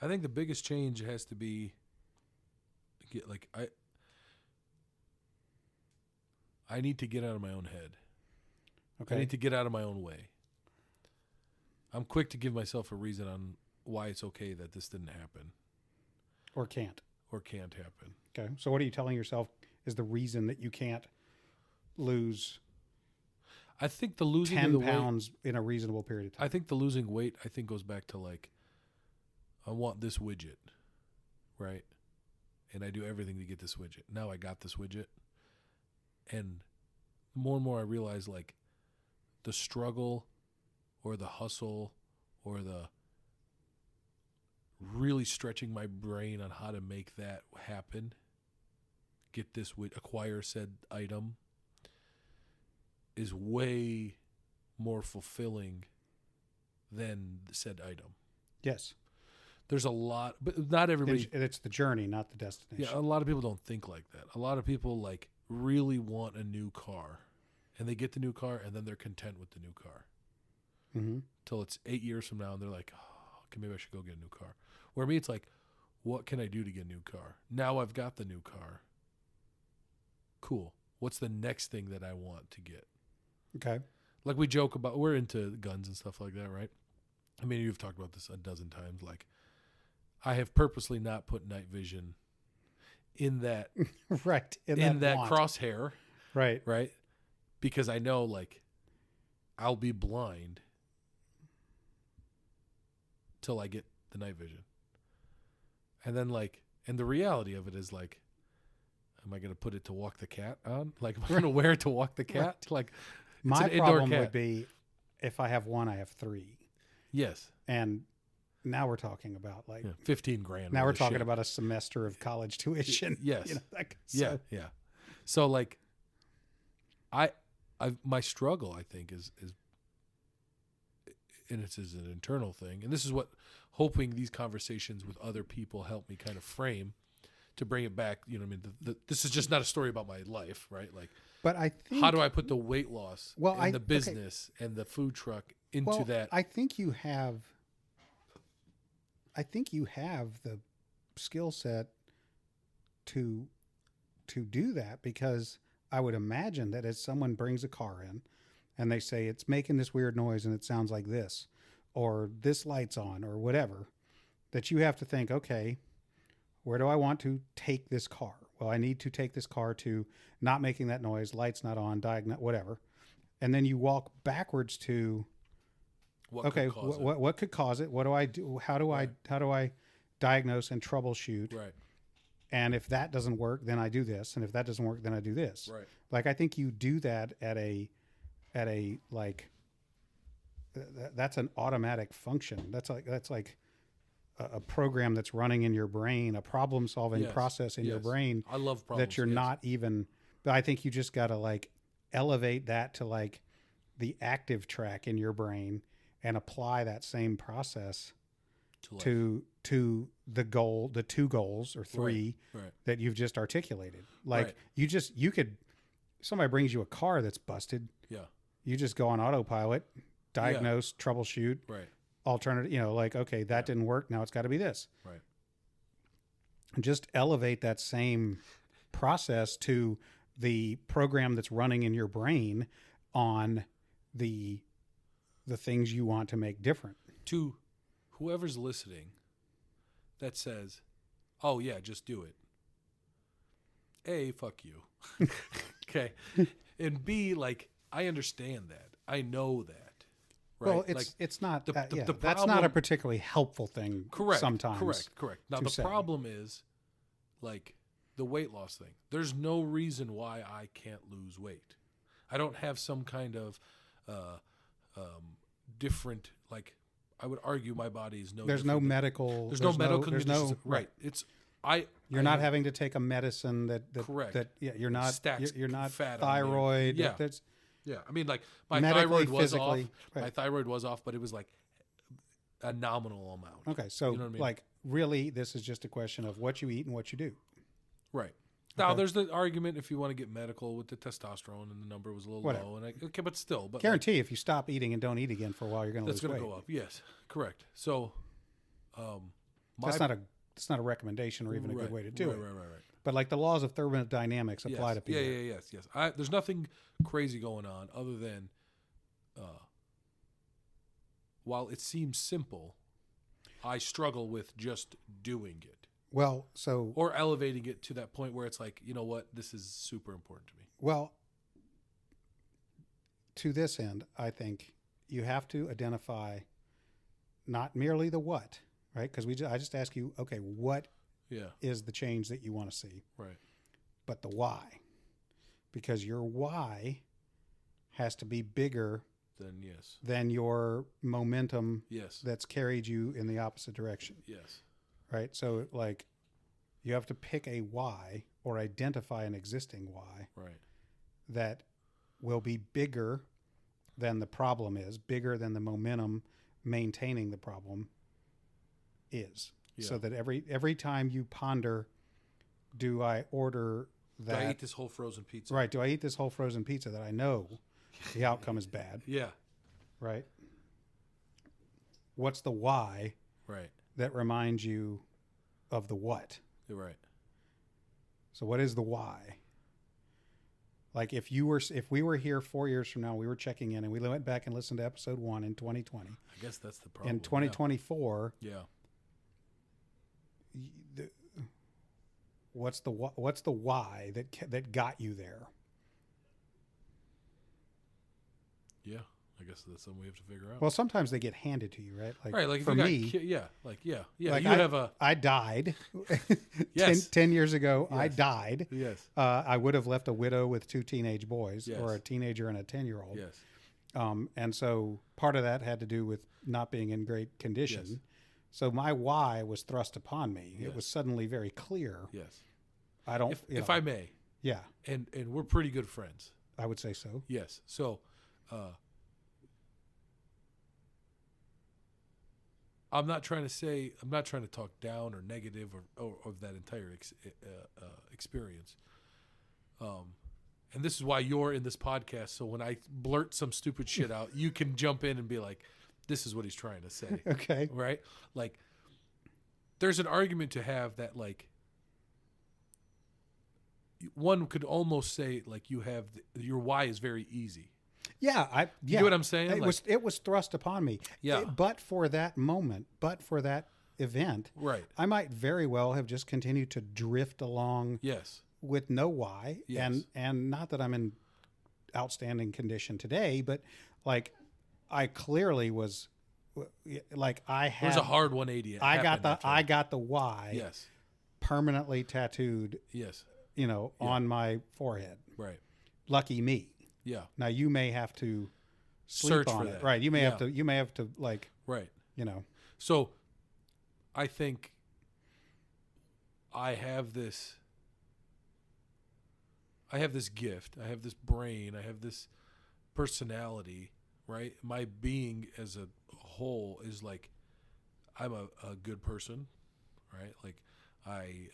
I think the biggest change has to be I need to get out of my own head. I Okay, need to get out of my own way. I'm quick to give myself a reason on why it's okay that this didn't happen or can't. or can't happen. Okay, so what are you telling yourself is the reason that you can't lose I think the losing of 10 the weight, pounds in a reasonable period of time? I think the losing weight goes back to like I want this widget, right? And I do everything to get this widget. Now I got this widget. And more and more I realize like the struggle or the hustle or the really stretching my brain on how to make that happen, get this acquire said item, is way more fulfilling than said item. Yes, There's a lot, but not everybody. it's the journey, not the destination. Yeah, a lot of people don't think like that. A lot of people like really want a new car, and they get the new car, and then they're content with the new car Mm-hmm. till it's 8 years from now, and they're like, "Oh, okay, maybe I should go get a new car." Where me, it's like, "What can I do to get a new car?" Now I've got the new car. Cool. What's the next thing that I want to get? Okay. Like we joke about, we're into guns and stuff like that, right? I mean, you've talked about this a dozen times. Like, I have purposely not put night vision in that Right. in that want. crosshair, Right. right? Because I know like I'll be blind till I get the night vision. And then like, and the reality of it is like, am I going to put it to walk the cat on? Like, am I going to wear it to walk the cat? Like, My an indoor problem cat. would be if I have one, I have 3. yes. And now we're talking about like, Yeah, 15 grand. now we're worth of talking shit. about a semester of college tuition. Yes. You know, like, Yeah, so- yeah. So like, I my struggle, I think, is, and it's is an internal thing, and this is what hoping these conversations with other people help me kind of frame to bring it back. You know, what I mean, this is just not a story about my life, right? Like, But I think how do I put the weight loss Well, and I- the okay. business and the food truck into that? I think you have the skill set to do that, because I would imagine that as someone brings a car in and they say it's making this weird noise and it sounds like this, or this light's on, or whatever, that you have to think, okay, where do I want to take this car? Well, I need to take this car to not making that noise, lights not on, whatever. And then you walk backwards to What okay, could cause it? what could cause it? What do I do? How do Right. I diagnose and troubleshoot? Right. And if that doesn't work, then I do this. And if that doesn't work, then I do this. Right. Like, I think you do that at a like, that's an automatic function. That's like a program that's running in your brain, a problem solving Yes. process in your Yes. brain I love problems. that you're yes. not even, but I think you just got to like elevate that to like the active track in your brain and apply that same process to life. to the goal, the two goals or three Right. that you've just articulated. Like, Right. you could, somebody brings you a car that's busted. Yeah. You just go on autopilot, diagnose, troubleshoot, Right. alternative, like, okay, that didn't work. Now it's got to be this. Right. And just elevate that same process to the program that's running in your brain on the things you want to make different. To whoever's listening that says, "Oh yeah, just do it." A, fuck you. Okay. And B, like, I understand that. I know that. Right? Well, like, it's not the- that, the- yeah, the that's not a problem- particularly helpful thing. correct. Sometimes. Correct. Now to the say. problem is, like, the weight loss thing. There's no reason why I can't lose weight. I don't have some kind of different, like, I would argue my body is no. There's no different than- medical. There's no medical There's conditions. no Right. It's You're I not have- having to take a medicine that Correct. That you're not Stacks you're not fat on there. thyroid. Yeah. That's Yeah, I mean, like, my medically, thyroid was off. physically, right. My thyroid was off, but it was like a nominal amount. okay. So You know what I mean? like really, this is just a question of what you eat and what you do. Right. Now, Okay. there's the argument if you want to get medical with the testosterone and the number was a little Whatever. low. And okay, but still. But Guarantee if you stop eating and don't eat again for a while, you're going to that's lose going to weight. go up. Yes, correct. So, That's not a recommendation or even a good way to do it. Right. But like the laws of thermodynamics apply to people. Yes. There's nothing crazy going on other than, while it seems simple, I struggle with just doing it Well, so or elevating it to that point where it's like, you know what, this is super important to me. well, to this end, I think you have to identify not merely the what, right? Because I just ask you, okay, what Yeah. is the change that you want to see, Right. but the why, because your why has to be bigger Then yes. than your momentum Yes. that's carried you in the opposite direction, Yes. right? So like you have to pick a why or identify an existing why Right. that will be bigger than the problem is, bigger than the momentum maintaining the problem is. So Yeah. that every time you ponder, do I order Do I that? eat this whole frozen pizza? Right. Do I eat this whole frozen pizza that I know the outcome is bad? Yeah. Right. What's the why Right. that reminds you of the what? You're right. So what is the why? Like if we were here 4 years from now, we were checking in and we went back and listened to episode 1 in 2020. I guess that's the problem. In 2024, Yeah. what's the why that got you there? Yeah. I guess that's something we have to figure out. Well, sometimes they get handed to you, right? Like, right. Like for if you me, yeah. like you have a I died Yes. 10 years ago. I Yes. died. yes. I would have left a widow with 2 teenage boys, Yes. or a teenager and a 10-year-old. Yes. And so part of that had to do with not being in great condition. Yes. So my why was thrust upon me. Yes. It was suddenly very clear. Yes. I don't. If I may, yeah, and we're pretty good friends. I would say so. Yes. So, I'm not trying to talk down or negative or of that entire experience. And this is why you're in this podcast. So when I blurt some stupid shit out, you can jump in and be like, this is what he's trying to say. Okay. Right? Like, there's an argument to have that, like, one could almost say, like, your why is very easy. Yeah, yeah. You know what I'm saying? It was thrust upon me. Yeah. But for that moment, but for that event, Right. I might very well have just continued to drift along Yes. with no why. Yes. And not that I'm in outstanding condition today, but like I clearly was like I There's have a hard 180. I got the Y Yes. permanently tattooed, Yes. on my forehead. Right. Lucky me. Yeah. Now you may have to sleep Search on for it. that. Right. You may Yeah. have to like, Right. you know. So I think I have this gift. I have this brain. I have this personality, right? My being as a whole is like I'm a good person, right? Like I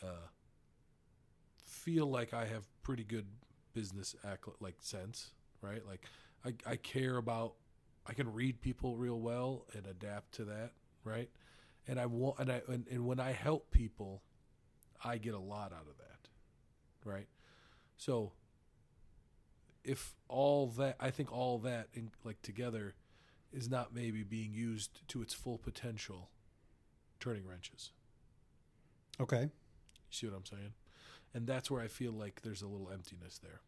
feel like I have pretty good business sense, right? Like I care about, I can read people real well and adapt to that, right? And I want, and when I help people, I get a lot out of that, right? So if all that, I think all that together is not maybe being used to its full potential, turning wrenches. Okay. You see what I'm saying? And that's where I feel like there's a little emptiness there.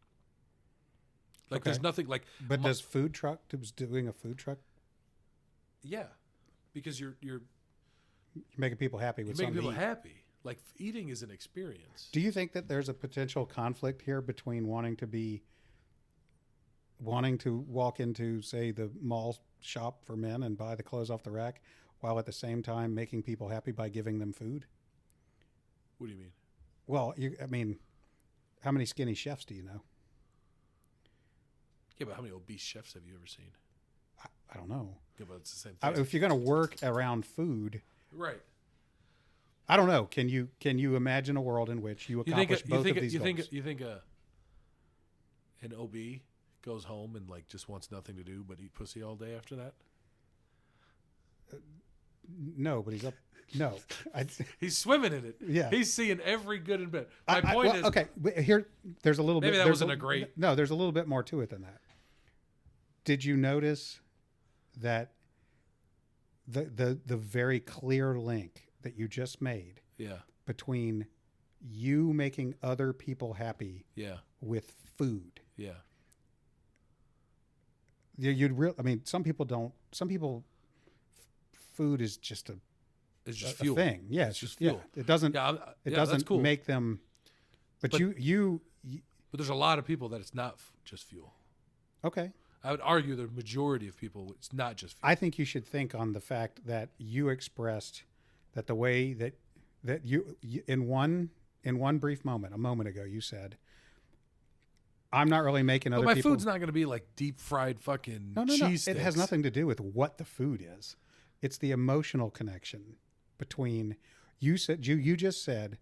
Like Okay. there's nothing like. But does doing a food truck, Yeah, because you're making people happy with making something people to eat? happy. Like eating is an experience. Do you think that there's a potential conflict here between wanting to walk into, say, the mall shop for men and buy the clothes off the rack, while at the same time making people happy by giving them food? What do you mean? Well, how many skinny chefs do you know? Yeah, but how many obese chefs have you ever seen? I don't know. Yeah, but it's the same thing. If you're going to work around food, Right. I don't know. Can you imagine a world in which you accomplish both of these goals? You think an OB goes home and like just wants nothing to do but eat pussy all day after that? No, but he's up. No, He's swimming in it. Yeah. He's seeing every good and bad. My point is, okay. Here, there's a little maybe bit. that there's wasn't a great. No, there's a little bit more to it than that. Did you notice that the very clear link that you just made Yeah. between you making other people happy Yeah. with food? Yeah. Some people don't. Some people, food is just It's just a fuel. thing. Yeah, It's just fuel. It doesn't. Yeah, It that's doesn't cool. make them. But But- you But there's a lot of people that it's not just fuel. okay. I would argue the majority of people, it's not just fuel. I think you should think on the fact that you expressed that the way that you in one brief moment, a moment ago, you said, "I'm not really making But other my people." food's not going to be like deep fried fucking No. cheese It has sticks. nothing to do with what the food is. It's the emotional connection between you said you just said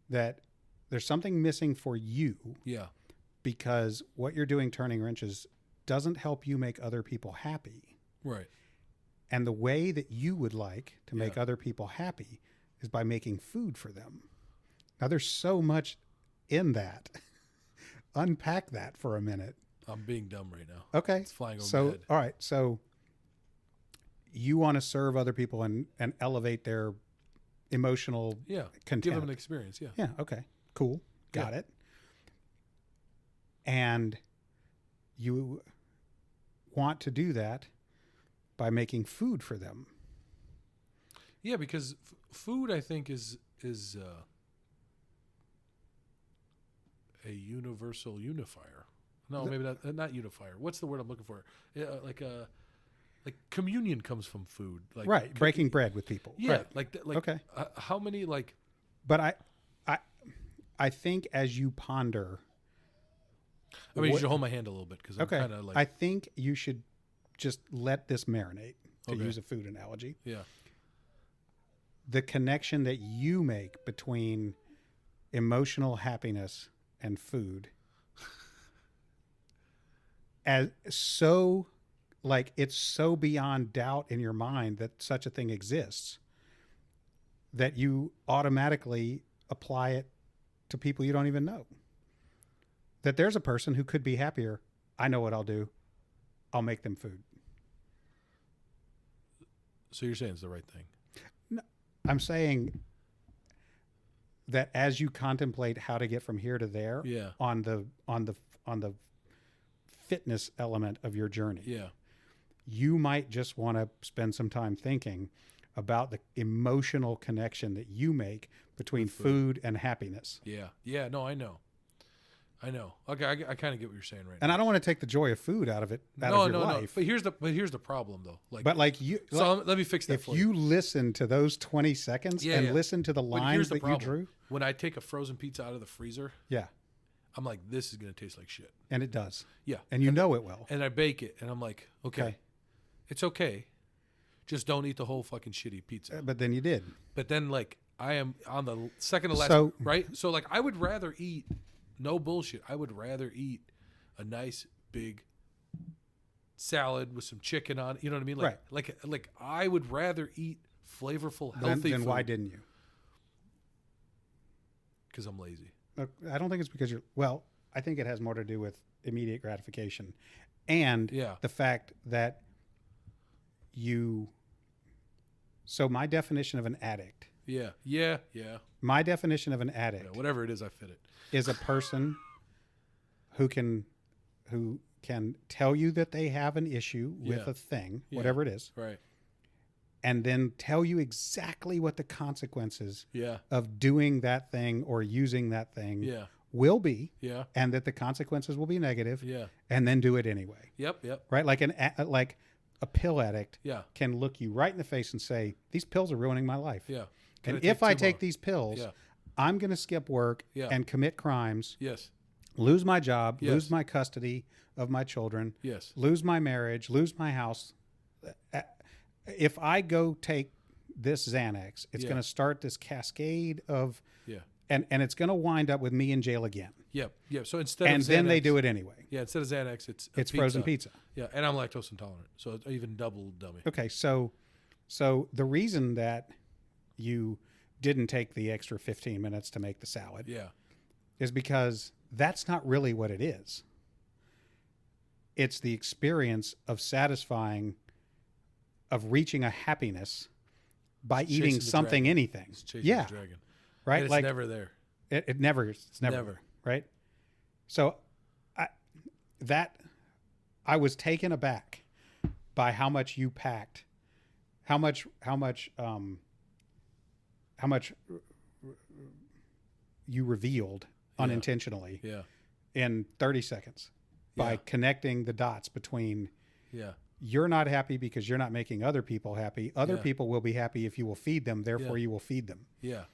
that there's something missing for you Yeah. because what you're doing, turning wrenches, doesn't help you make other people happy. Right. And the way that you would like to make Yeah. other people happy is by making food for them. Now, there's so much in that. Unpack that for a minute. I'm being dumb right now. Okay. It's flying over So, my head. all right. So you want to serve other people and elevate their emotional Yeah. content. Give them an experience. Yeah. Yeah. Okay. Cool. Got Yeah. it. And you want to do that by making food for them. Yeah, because food, I think, is a universal unifier. No, maybe not unifier. What's the word I'm looking for? Like communion comes from food. Like Right. Breaking bread with people. Yeah. Right. Like Okay. How many like? But I think as you ponder. I mean, you what- should hold my hand a little bit because I'm Okay. kind of like. I think you should just let this marinate, to Okay. use a food analogy. Yeah. The connection that you make between emotional happiness and food as so like it's so beyond doubt in your mind that such a thing exists that you automatically apply it to people you don't even know. That there's a person who could be happier. I know what I'll do. I'll make them food. So you're saying it's the right thing. I'm saying that as you contemplate how to get from here to there Yeah. on the fitness element of your journey, Yeah. you might just want to spend some time thinking about the emotional connection that you make between food and happiness. Yeah. Yeah. No, I know. Okay, I kind of get what you're saying right And I don't want to take the joy of food out of it, out of your life. But here's the problem though. Like you, so let me fix that. if for you listen to those 20 seconds and Yeah. listen to the But lines here's the that you problem. drew, When I take a frozen pizza out of the freezer, yeah, I'm like, this is gonna taste like shit. and it does, Yeah. and you know it will. And I bake it, and I'm like, okay, Okay. it's okay. Just don't eat the whole fucking shitty pizza. But then you did. But then, like, I am on the second to last, So- right? So, like, I would rather eat, no bullshit, I would rather eat a nice big salad with some chicken on it. You know what I mean? Like, like I would rather eat flavorful, healthy Then food. why didn't you? Because I'm lazy. I don't think it's because you're, well, I think it has more to do with immediate gratification and Yeah. the fact that so my definition of an addict, Yeah. my definition of an addict Whatever it is, I fit it. is a person who can tell you that they have an issue with Yeah. a thing, Yeah. whatever it is, Right. and then tell you exactly what the consequences Yeah. of doing that thing or using that thing Yeah. will be, Yeah. and that the consequences will be negative, Yeah. and then do it anyway. Yep. Right? Like like a pill addict Yeah. can look you right in the face and say, "These pills are ruining my life." Yeah. Can And if I take tomorrow? these pills, Yeah. I'm going to skip work Yeah. and commit crimes, Yes. lose my job, Yes. lose my custody of my children, Yes. lose my marriage, lose my house. If I go take this Xanax, it's Yeah. going to start this cascade of, Yeah. and it's going to wind up with me in jail again. Yep. So instead And of Xanax, then they do it anyway. Yeah, instead of Xanax, it's Frozen pizza. Yeah, and I'm lactose intolerant, so it's even double dummy. Okay, so the reason that you didn't take the extra 15 minutes to make the salad Yeah. is because that's not really what it is. It's the experience of reaching a happiness by Chasing eating the something, dragon. anything. It's chasing Yeah, the dragon. right. And it's Like never there. it's never Never. right. So I was taken aback by how much you packed, how much you revealed unintentionally Yeah. in 30 seconds by Yeah. connecting the dots between Yeah. you're not happy because you're not making other people happy. Other Yeah. people will be happy if you will feed them. Therefore, Yeah. you will feed them. Yeah.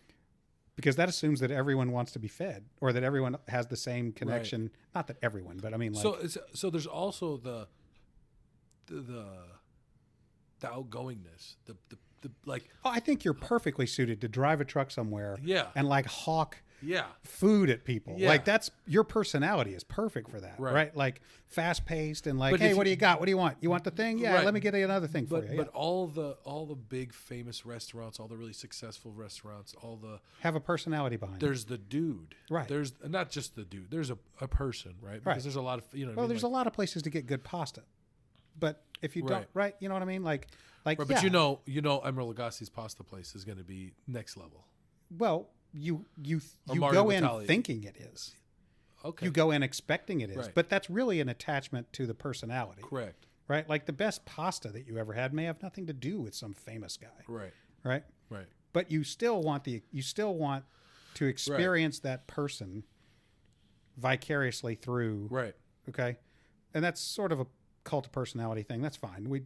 Because that assumes that everyone wants to be fed or that everyone has the same connection. Not that everyone, but I mean, like, So there's also the outgoingness, the like oh, I think you're perfectly suited to drive a truck somewhere Yeah. and like hawk yeah. food at people. Yeah. Like that's your personality is perfect for that, Right. right? Like fast paced and like, But hey, if what do you- you got? What do you want? You want the thing? Yeah, Right. let me get another thing for But you. but Yeah. all the big famous restaurants, all the really successful restaurants, all the Have a personality behind it. there's the dude. Right. There's not just the dude. There's a person, right? Because Right. there's a lot of Well, there's a lot of places to get good pasta, but if you don't, Right. right? You know what I mean? Like, Right, yeah. but you know Emeril Lagasse's pasta place is going to be next level. Well, you Or go Mario in Batali. thinking it is. Okay. You go in expecting it is, Right. but that's really an attachment to the personality, Correct. right? Like the best pasta that you ever had may have nothing to do with some famous guy, Right. right? Right. But you still want to experience that person vicariously through, Right. okay? And that's sort of a cult of personality thing. That's fine. We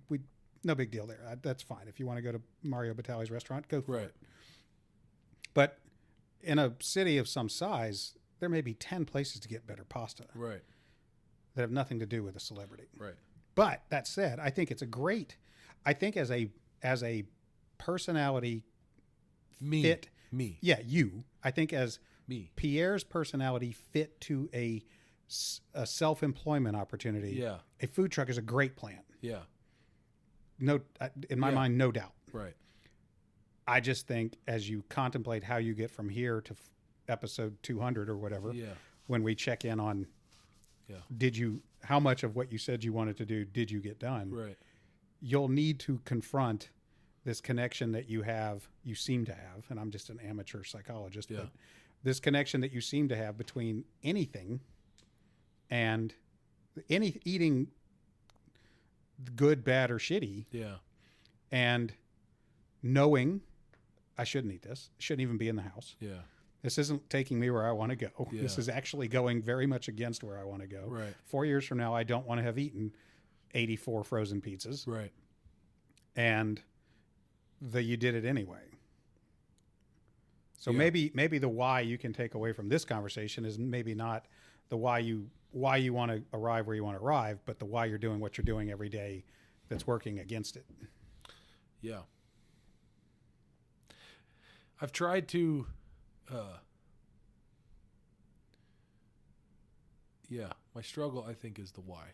no big deal there. That's fine. If you want to go to Mario Batali's restaurant, go for it. Right. But in a city of some size, there may be 10 places to get better pasta Right. that have nothing to do with a celebrity. Right. But that said, I think I think as a personality Me. fit, Me. yeah, I think as Me. Pierre's personality fit to a self-employment opportunity, Yeah. a food truck is a great plan. Yeah. No, in my Yeah. mind, no doubt. Right. I just think as you contemplate how you get from here to episode 200 or whatever, Yeah. when we check in on, Yeah. how much of what you said you wanted to do did you get done? Right. You'll need to confront this connection that you seem to have, and I'm just an amateur psychologist, Yeah. but this connection that you seem to have between anything and eating good, bad, or shitty, Yeah. and knowing I shouldn't eat this, shouldn't even be in the house. Yeah. This isn't taking me where I want to go. Yeah. This is actually going very much against where I want to go. Right. 4 years from now, I don't want to have eaten 84 frozen pizzas, Right. and you did it anyway. So Yeah. maybe the why you can take away from this conversation is maybe not the why you want to arrive where you want to arrive, but the why you're doing what you're doing every day that's working against it. Yeah. I've tried to, my struggle, I think, is the why.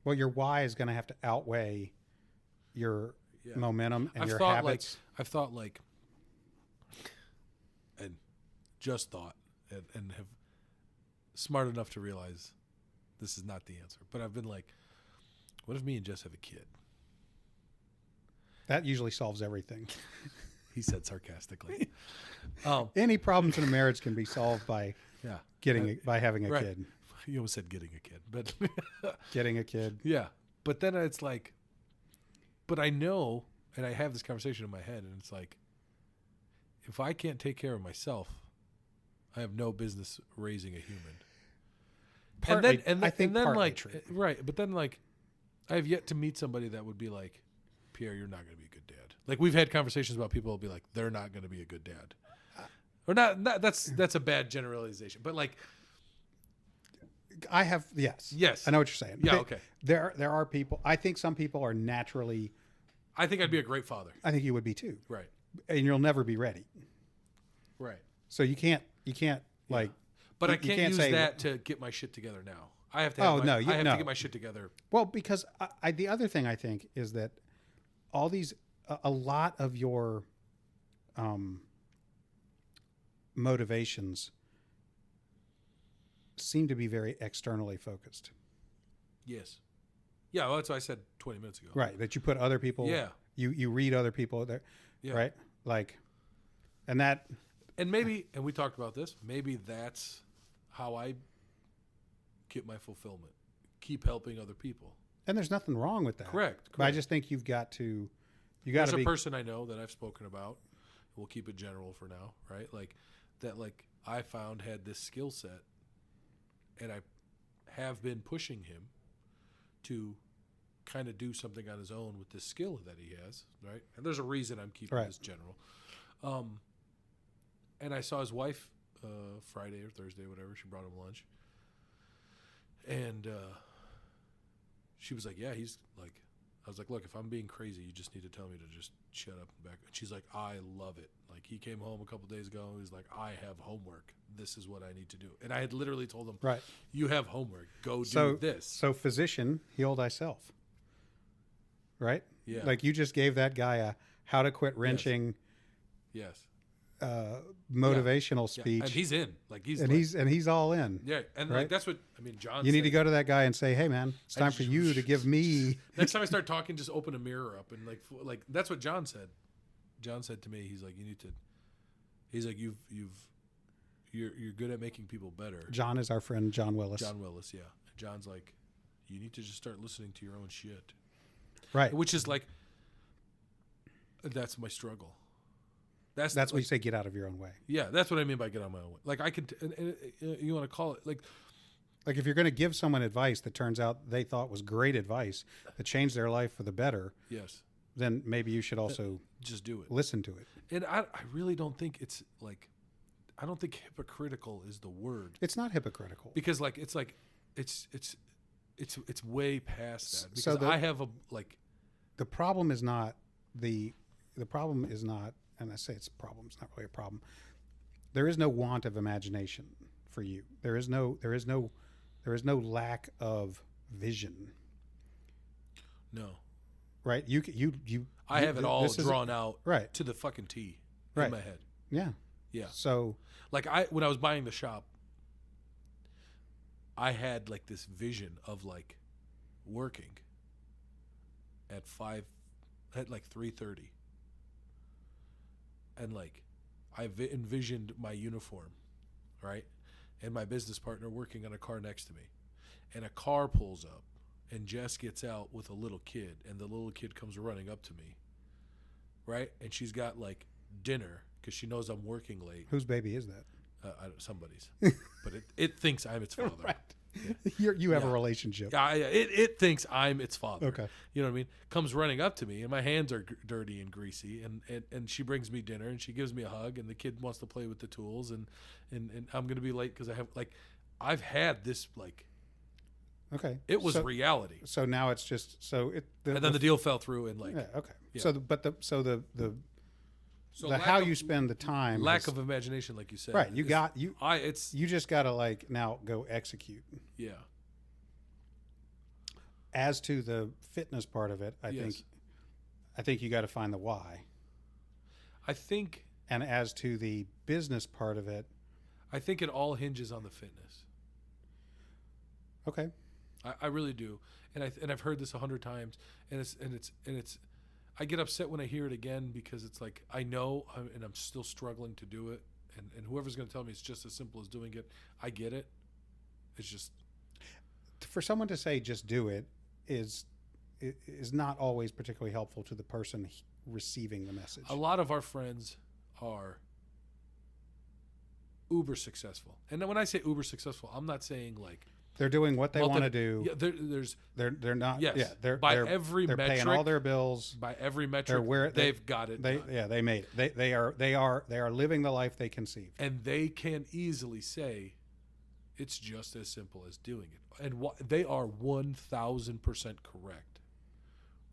Well, your why is going to have to outweigh your Yeah. momentum and I've your thought habits. and just thought, and have smart enough to realize this is not the answer. But I've been like, what if me and Jess have a kid? That usually solves everything. He said sarcastically. Any problems in a marriage can be solved by Yeah. by having a Right. kid. You almost said getting a kid, but Getting a kid. yeah. But then it's like, but I know, and I have this conversation in my head, and it's like, if I can't take care of myself, I have no business raising a human. Partly, I think then partly like, true. right. But then like, I have yet to meet somebody that would be like, Pierre, you're not going to be a good dad. Like we've had conversations about people will be like, they're not going to be a good dad. Or not that's a bad generalization, but like, I have yes. Yes. I know what you're saying. Yeah, okay. There are people. I think some people are naturally. I think I'd be a great father. I think you would be too, Right. and you'll never be ready. Right. So you can't like. But you- I you can't, can't use say- that to get my shit together now. I have to have Oh, no, I have no. to get my shit together. Well, because the other thing I think is that all these a lot of your motivations seem to be very externally focused. Yes. Yeah, well, that's what I said 20 minutes ago. Right. That you put other people. Yeah. You read other people there. Yeah. Right. Like, and that. And maybe, and we talked about this, maybe that's how I get my fulfillment. Keep helping other people. And there's nothing wrong with that. Correct. But I just think you've got to. You got There's to a be. person I know that I've spoken about. We'll keep it general for now, right? Like that, like I found had this skill set, and I have been pushing him to kind of do something on his own with this skill that he has, right? And there's a reason I'm keeping Right. this general. And I saw his wife Friday or Thursday, whatever. She brought him lunch, and she was like, "Yeah, he's like." I was like, look, if I'm being crazy, you just need to tell me to just shut up and back. And she's like, I love it. Like, he came home a couple days ago. And he was like, I have homework. This is what I need to do. And I had literally told him, Right. you have homework. Go So do this. So physician, heal thyself. Right. Yeah. Like you just gave that guy a how to quit wrenching Yes. motivational Yeah. speech, And he's in. Like, he's and like, he's all in. yeah. And right? like, that's what, I mean, John You need said. to go to that guy and say, "Hey, man, it's time for you to give me." Next time I start talking, just open a mirror up and like that's what John said. John said to me, he's like, you need to. He's like, you're good at making people better. John is our friend, John Willis. John Willis, yeah. And John's like, you need to just start listening to your own shit, Right. which is like, that's my struggle. That's That's what you say. Get out of your own way. yeah. That's what I mean by get on my own way. Like I could, and you want to call it like. Like if you're going to give someone advice that turns out they thought was great advice that changed their life for the better, Yes, then maybe you should also just do it. listen to it. And I really don't think it's like, I don't think hypocritical is the word. It's not hypocritical. Because like it's way past that. Because So I have a like The problem is not the problem is not, and I say it's a problem. It's not really a problem. There is no want of imagination for you. There is no lack of vision. no. Right? I have it all this is- drawn out right. to the fucking T Right. in my head. Yeah. Yeah. So Like when I was buying the shop, I had like this vision of like working at 3:30. And like I envisioned my uniform, right? And my business partner working on a car next to me. And a car pulls up and Jess gets out with a little kid, and the little kid comes running up to me, right? And she's got like dinner because she knows I'm working late. Whose baby is that? Somebody's, but it thinks I'm its father. Right. Yeah. You have a Yeah. relationship. It thinks I'm its father. Okay. You know what I mean? Comes running up to me, and my hands are dirty and greasy, and she brings me dinner, and she gives me a hug, and the kid wants to play with the tools, and I'm gonna be late because I've had this like Okay. it was so, reality, So now it's just so it. and then the deal fell through, and yeah. Okay. Yeah. So the lack how of- you spend the time. lack is- of imagination, like you said, right. You is- got you. It's You just got to like now go execute. yeah. As to the fitness part of it, I Yes. think you got to find the why. I think And as to the business part of it, it all hinges on the fitness. okay. I really do, and I've heard this 100 times, and it's I get upset when I hear it again because it's like I know and I'm still struggling to do it, and whoever's going to tell me it's just as simple as doing it, I get it. It's just For someone to say just do it is not always particularly helpful to the person receiving the message. a lot of our friends are uber successful, and then when I say uber successful, I'm not saying like They're doing what they want to do. Yeah, there's They're not. yes, Yeah. They're by they're, every they're metric, paying all their bills. by every metric, They're where they've got it. done. They made it. They are living the life they conceived. And they can easily say it's just as simple as doing it, and they are 1,000% correct,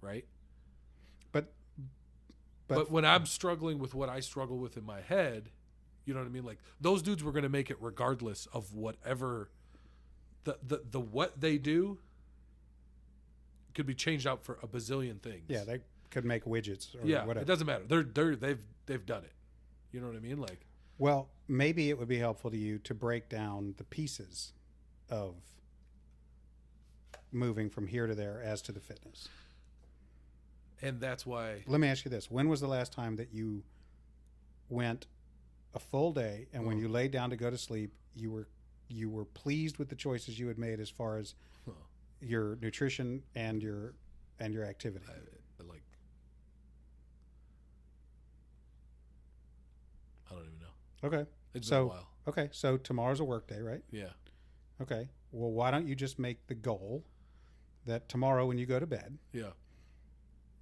right? But when I'm struggling with what I struggle with in my head, you know what I mean? Like those dudes were going to make it regardless of whatever the what they do could be changed out for a bazillion things. Yeah, they could make widgets or yeah, whatever. it doesn't matter. They've done it. You know what I mean? Like Well, maybe it would be helpful to you to break down the pieces of moving from here to there as to the fitness. and that's why Let me ask you this. When was the last time that you went a full day and when you laid down to go to sleep, you were pleased with the choices you had made as far as your nutrition and your activity? I don't even know. Okay. It's been a while. Okay, so tomorrow's a work day, right? Yeah. Okay. Well, why don't you just make the goal that tomorrow when you go to bed, Yeah.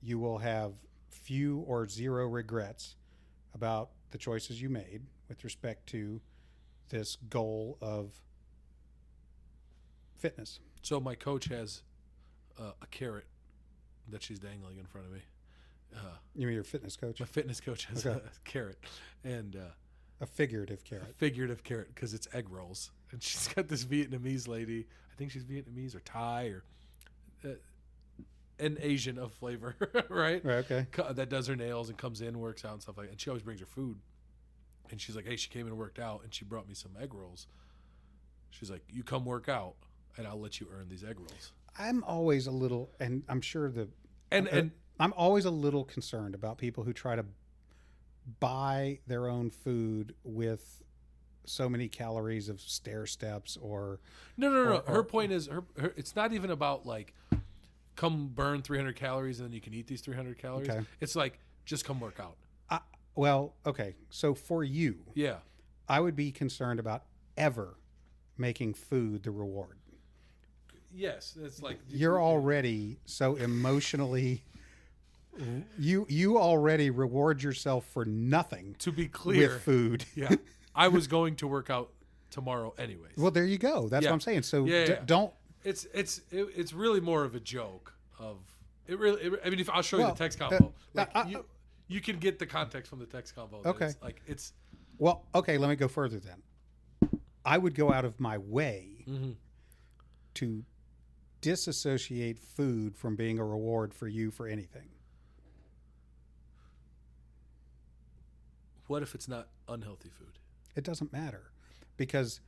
you will have few or zero regrets about the choices you made with respect to this goal of fitness. So my coach has a carrot that she's dangling in front of me. You mean your fitness coach? My fitness coach has Okay. a carrot and A figurative a carrot. figurative carrot because it's egg rolls. And she's got this Vietnamese lady. I think she's Vietnamese or Thai or an Asian of flavor, right? Right, okay. That does her nails and comes in, works out and stuff like that. And she always brings her food. And she's like, hey, she came and worked out and she brought me some egg rolls. She's like, you come work out and I'll let you earn these egg rolls. I'm always a little, and I'm sure And I'm always a little concerned about people who try to buy their own food with so many calories of stair steps or no. or- Her point is, her it's not even about like, come burn 300 calories and then you can eat these 300 calories. Okay. It's like, just come work out. well, okay. So for you, Yeah. I would be concerned about ever making food the reward. Yes. It's like, You're already so emotionally you already reward yourself for nothing to be clear. with food. Yeah. I was going to work out tomorrow anyways. Well, there you go. That's Yeah. what I'm saying. So Yeah. don't It's really more of a joke of it. Really, I mean, if I'll show you Well, the text combo, that- you can get the context from the text combo. that Okay. it's like it's Well, okay, let me go further then. I would go out of my way to disassociate food from being a reward for you for anything. what if it's not unhealthy food? It doesn't matter because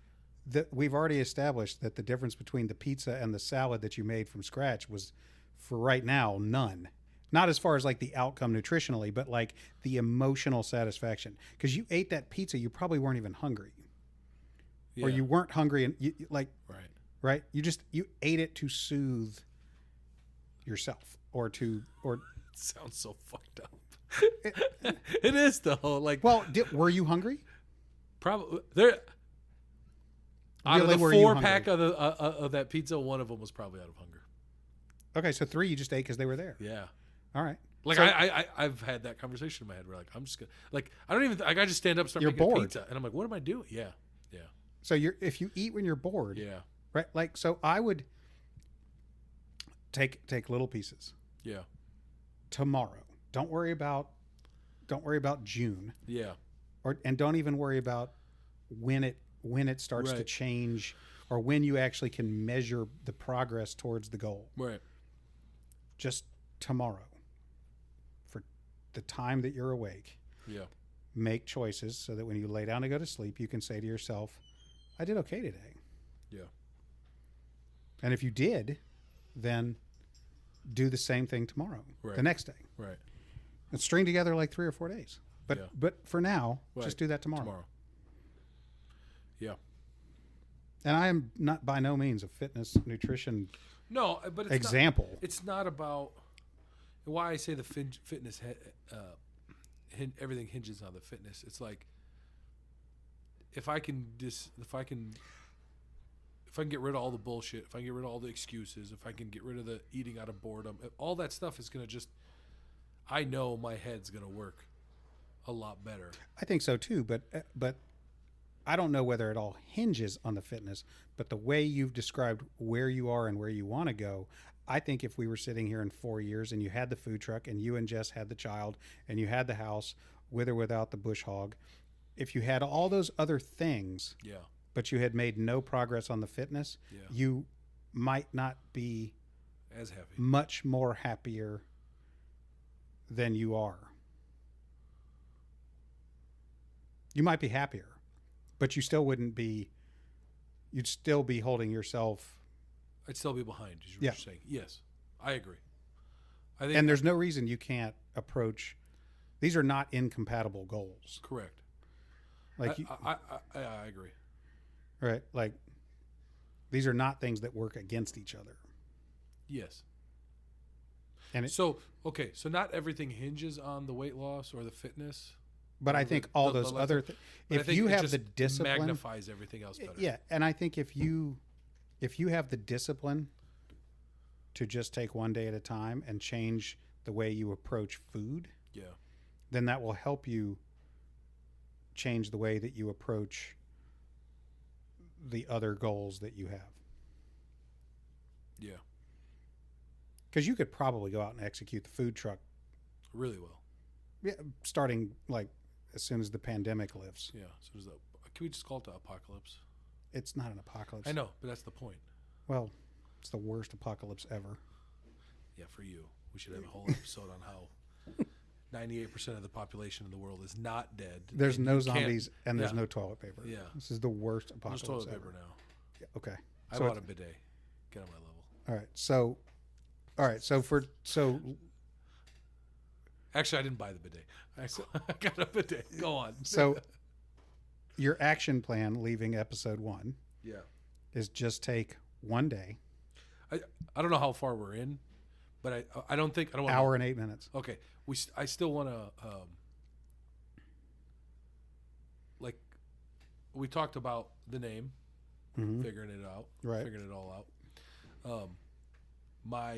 we've already established that the difference between the pizza and the salad that you made from scratch was, for right now, none. Not as far as like the outcome nutritionally, but like the emotional satisfaction. Because you ate that pizza, you probably weren't even hungry, or Yeah. you weren't hungry, and you Right. right? You ate it to soothe yourself or It sounds so fucked up. It is though. Like, well, were you hungry? probably there. Out Really, of the were you 4-pack of that pizza, one of them was probably out of hunger. Okay, so 3 you just ate because they were there. Yeah. All right. Like, So- I've had that conversation in my head where, like, I'm just gonna, like, I don't even, like, I just stand up and start You're making bored. pizza, and I'm like, what am I doing? Yeah, So if you eat when you're bored, yeah, right? Like, so I would take little pieces yeah, tomorrow. Don't worry about June, yeah, and don't even worry about when it starts to Right. change or when you actually can measure the progress towards the goal. right, Just tomorrow, for the time that you're awake, yeah, make choices so that when you lay down to go to sleep, you can say to yourself, I did okay today. yeah, And if you did, then do the same thing tomorrow, Right. the next day, right. and string together like 3 or 4 days. But Yeah. but for now, Right. just do that tomorrow. Tomorrow. Yeah. And I am not by no means a fitness nutrition No, but it's example. Not, it's not about why I say the fitness. Everything hinges on the fitness. It's like if I can get rid of all the bullshit, if I can get rid of all the excuses, if I can get rid of the eating out of boredom, all that stuff is gonna just. I know my head's gonna work a lot better. I think so too, but I don't know whether it all hinges on the fitness, but the way you've described where you are and where you want to go, I think if we were sitting here in 4 years and you had the food truck and you and Jess had the child and you had the house with or without the bush hog, if you had all those other things, Yeah. but you had made no progress on the fitness, Yeah. you might not be As heavy. much more happier than you are. You might be happier, but you still wouldn't be, you'd still be holding yourself. I'd still be behind. Is what Yeah. you're saying? Yes, I agree. I think And there's no reason you can't approach, these are not incompatible goals. correct. Like, I agree. right? Like, these are not things that work against each other. Yes. And So not everything hinges on the weight loss or the fitness. but I the- think all the those left- other, but I if think you it have just the discipline, magnifies everything else better. yeah, and I think if you have the discipline to just take one day at a time and change the way you approach food, Yeah. then that will help you change the way that you approach the other goals that you have. Yeah. Because you could probably go out and execute the food truck, Really well. yeah, starting like as soon as the pandemic lifts. Yeah. So is that, can we just call it the apocalypse? It's not an apocalypse. I know, but that's the point. Well, it's the worst apocalypse ever. Yeah, for you. We should have a whole episode on how 98% of the population in the world is not dead. There's and no you can't- zombies and there's yeah. no toilet paper. Yeah. This is the worst There's apocalypse toilet ever. paper now. Yeah, okay. I So bought a bidet. Get on my level. all right. So Actually, I didn't buy the bidet. I got a bidet. Go on. so your action plan leaving episode 1 yeah. is just take one day, I don't know how far we're in, but I don't think I don't want hour and 8 minutes. Okay, I still want to like we talked about the name, Mhm. figuring it out, Right. figuring it all out. My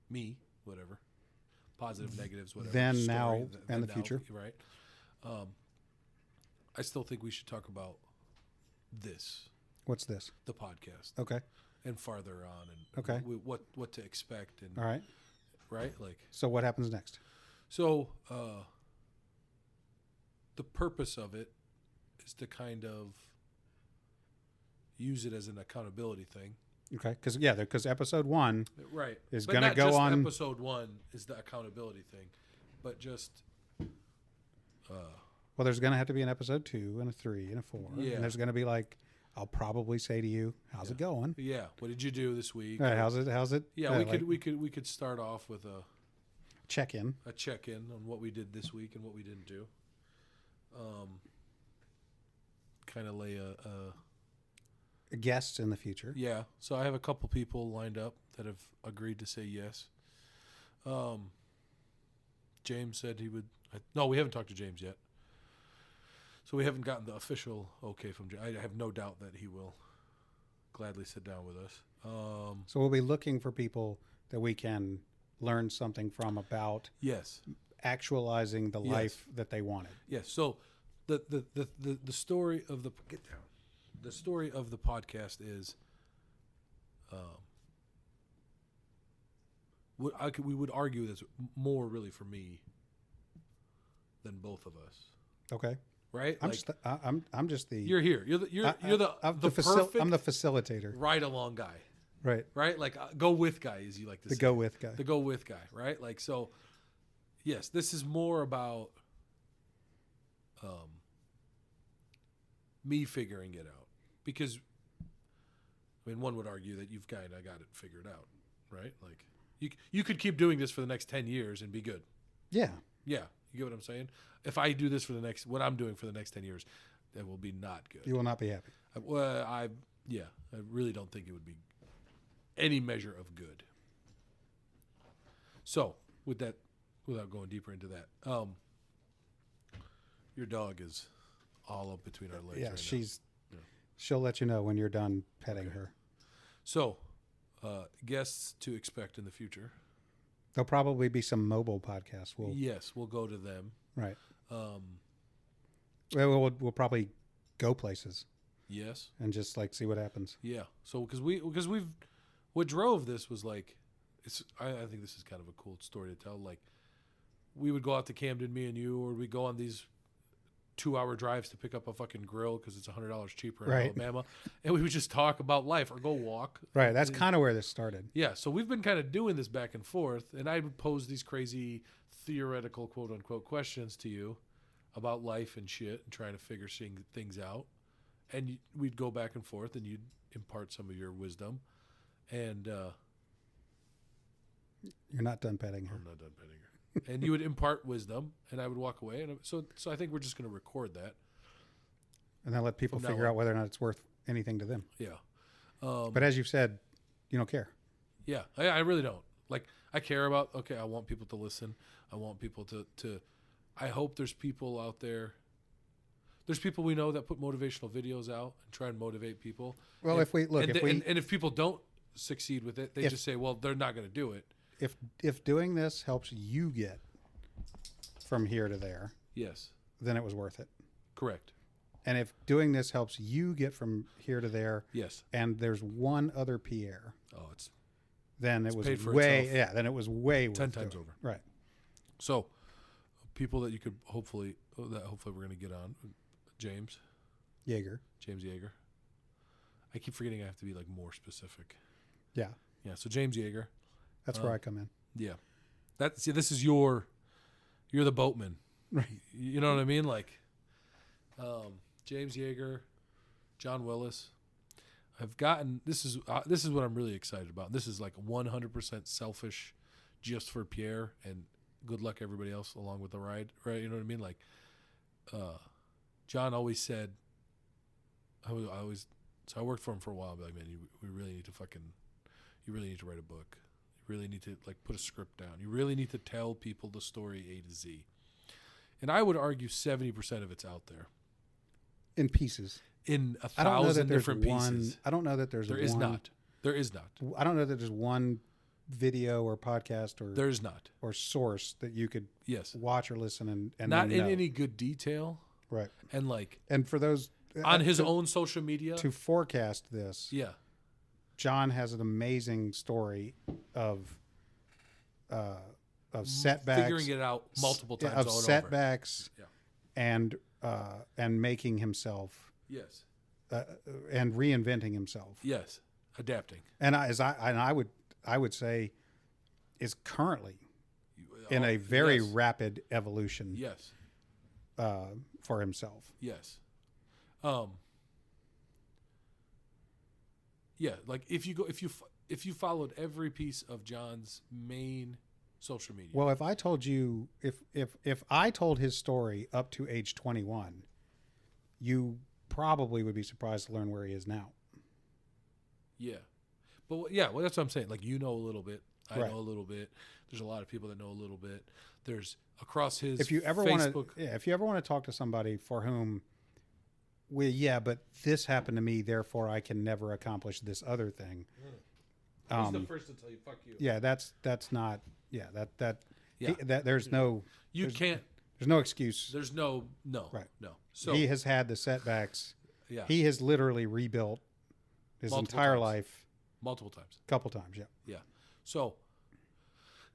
me, whatever, positive, negatives, whatever. Then, story, now, th- and then the now, future. right? I still think we should talk about this, What's this? the podcast, Okay. and farther on, and Okay. what to expect, and All right. right, like. So what happens next? So the purpose of it is to kind of use it as an accountability thing. Okay. Because episode 1 Right. is But gonna not go just on- episode 1 is the accountability thing, but just well, there's going to have to be an episode 2 and a 3 and a 4. Yeah. And there's going to be like, I'll probably say to you, how's it going? yeah, what did you do this week? All right, how's it? Yeah, we could start off with a check in. check-in on what we did this week and what we didn't do. Kind of lay guests in the future. Yeah. So I have a couple people lined up that have agreed to say yes. James said he would. No, we haven't talked to James yet. So we haven't gotten the official okay from James. I have no doubt that he will gladly sit down with us. So we'll be looking for people that we can learn something from about Yes. actualizing the Yes. life that they wanted. Yes. So the story of the get down. The story of the podcast is, we would argue that's more really for me than both of us, Okay. right? I'm just the you're here. You're the perfect I'm the facilitator. ride along guy, Right. right? Like go with guy, as you like to The say. go with guy. The go with guy, right? Like so. Yes, this is more about me figuring it out, because I mean, one would argue that you've kind of got it figured out, right? Like you could keep doing this for the next 10 years and be good. Yeah. Yeah, you get what I'm saying? If I do this for what I'm doing for the next 10 years, that will be not good. You will not be happy. I really don't think it would be any measure of good. So, with that, without going deeper into that, your dog is all up between our legs. Yeah, right now. she'll let you know when you're done petting her. So, guests to expect in the future. There'll probably be some mobile podcasts. Yes, we'll go to them. Right. We'll probably go places Yes. and just like see what happens. Yeah. So because what drove this was like, I think this is kind of a cool story to tell. Like, we would go out to Camden, me and you, or we go on these 2-hour drives to pick up a fucking grill because it's $100 cheaper in Right. Alabama, and we would just talk about life or go walk. Right. That's kind of where this started. Yeah. So we've been kind of doing this back and forth, and I would pose these crazy theoretical quote unquote questions to you about life and shit, and trying to figure things out. And we'd go back and forth, and you'd impart some of your wisdom. And You're not done petting her. I'm not done petting her. And you would impart wisdom, and I would walk away. And so I think we're just going to record that. And then let people From now figure on. out whether or not it's worth anything to them. Yeah. But as you've said, you don't care. Yeah, I really don't. Like, I care about, okay, I want people to listen. I want people to I hope there's people out there. There's people we know that put motivational videos out and try and motivate people. Well, and, if we look, and if people don't succeed with it, they just say, well, they're not going to do it. if doing this helps you get from here to there, Yes, then it was worth it. correct. And if doing this helps you get from here to there, Yes. and there's one other Pierre, Oh, it's then it was paid for way itself. yeah, then it was way 10 worth times doing. over. Right. So, people that you could hopefully we're going to get on, James Yeager. Yeager. I keep forgetting I have to be like more specific. Yeah. Yeah, so James Yeager. That's where I come in. Yeah. This is you're the boatman. Right. You know what I mean? Like, James Yeager, John Willis. I've gotten, this is what I'm really excited about. This is like 100% selfish just for Pierre, and good luck everybody else along with the ride. Right. You know what I mean? Like, John always said, so I worked for him for a while. I'd be like, man, you really need to write a book. You really need to like put a script down. You really need to tell people the story A to Z. And I would argue 70% of it's out there In pieces. in a I don't know that thousand there's different one. pieces. I don't know that there's There one. is not. There is not. I don't know that there's one video or podcast or There is not. or source that you could Yes. watch or listen and Not then in know. any good detail. Right. And like And for those on his to, own social media. to forecast this, Yeah. John has an amazing story of setbacks, Figuring it out multiple times of all and setbacks, Yeah. and making himself over. Yes. and reinventing himself. Yes. Adapting. And I would say is currently in a very yes. rapid evolution Yes. for himself. Yes. Yeah, like if you followed every piece of John's main social media. Well, if I told you if I told his story up to age 21, you probably would be surprised to learn where he is now. Yeah. But yeah, well, that's what I'm saying. Like, you know a little bit. I Right. know a little bit. There's a lot of people that know a little bit. There's across his If you ever Facebook. want to, if you ever want to talk to somebody for whom, but this happened to me, therefore I can never accomplish this other thing. Who's the first to tell you, fuck you? Yeah, that's not. Yeah, that Yeah. there's no You can't. there's no excuse. There's no. Right. No. So, He has had the setbacks. yeah. He has literally rebuilt his Multiple entire times. life Multiple times. a couple times. Yeah. Yeah. So,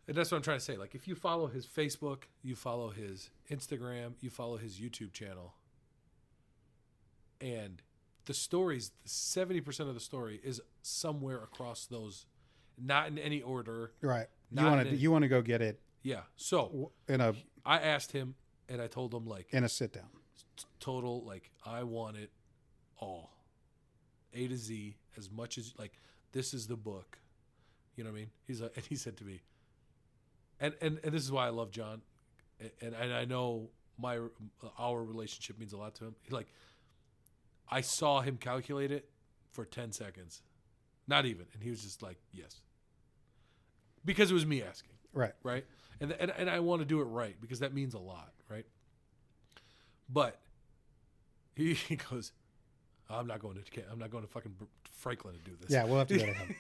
and that's what I'm trying to say. Like, if you follow his Facebook, you follow his Instagram, you follow his YouTube channel, and the stories, 70% of the story is somewhere across those, not in any order. Right. Not You want to go get it Yeah. So in a I asked him, and I told him, like, sit down. total, like, I want it all, A to Z, as much as, like, this is the book. You know what I mean? He's like, and he said to me, and this is why I love John, and I know our relationship means a lot to him. Like, I saw him calculate it for 10 seconds, not even, and he was just like, yes, because it was me asking, Right. and I want to do it right because that means a lot, right? But he goes, I'm not going to fucking Franklin to do this. Yeah, we'll have to go to him.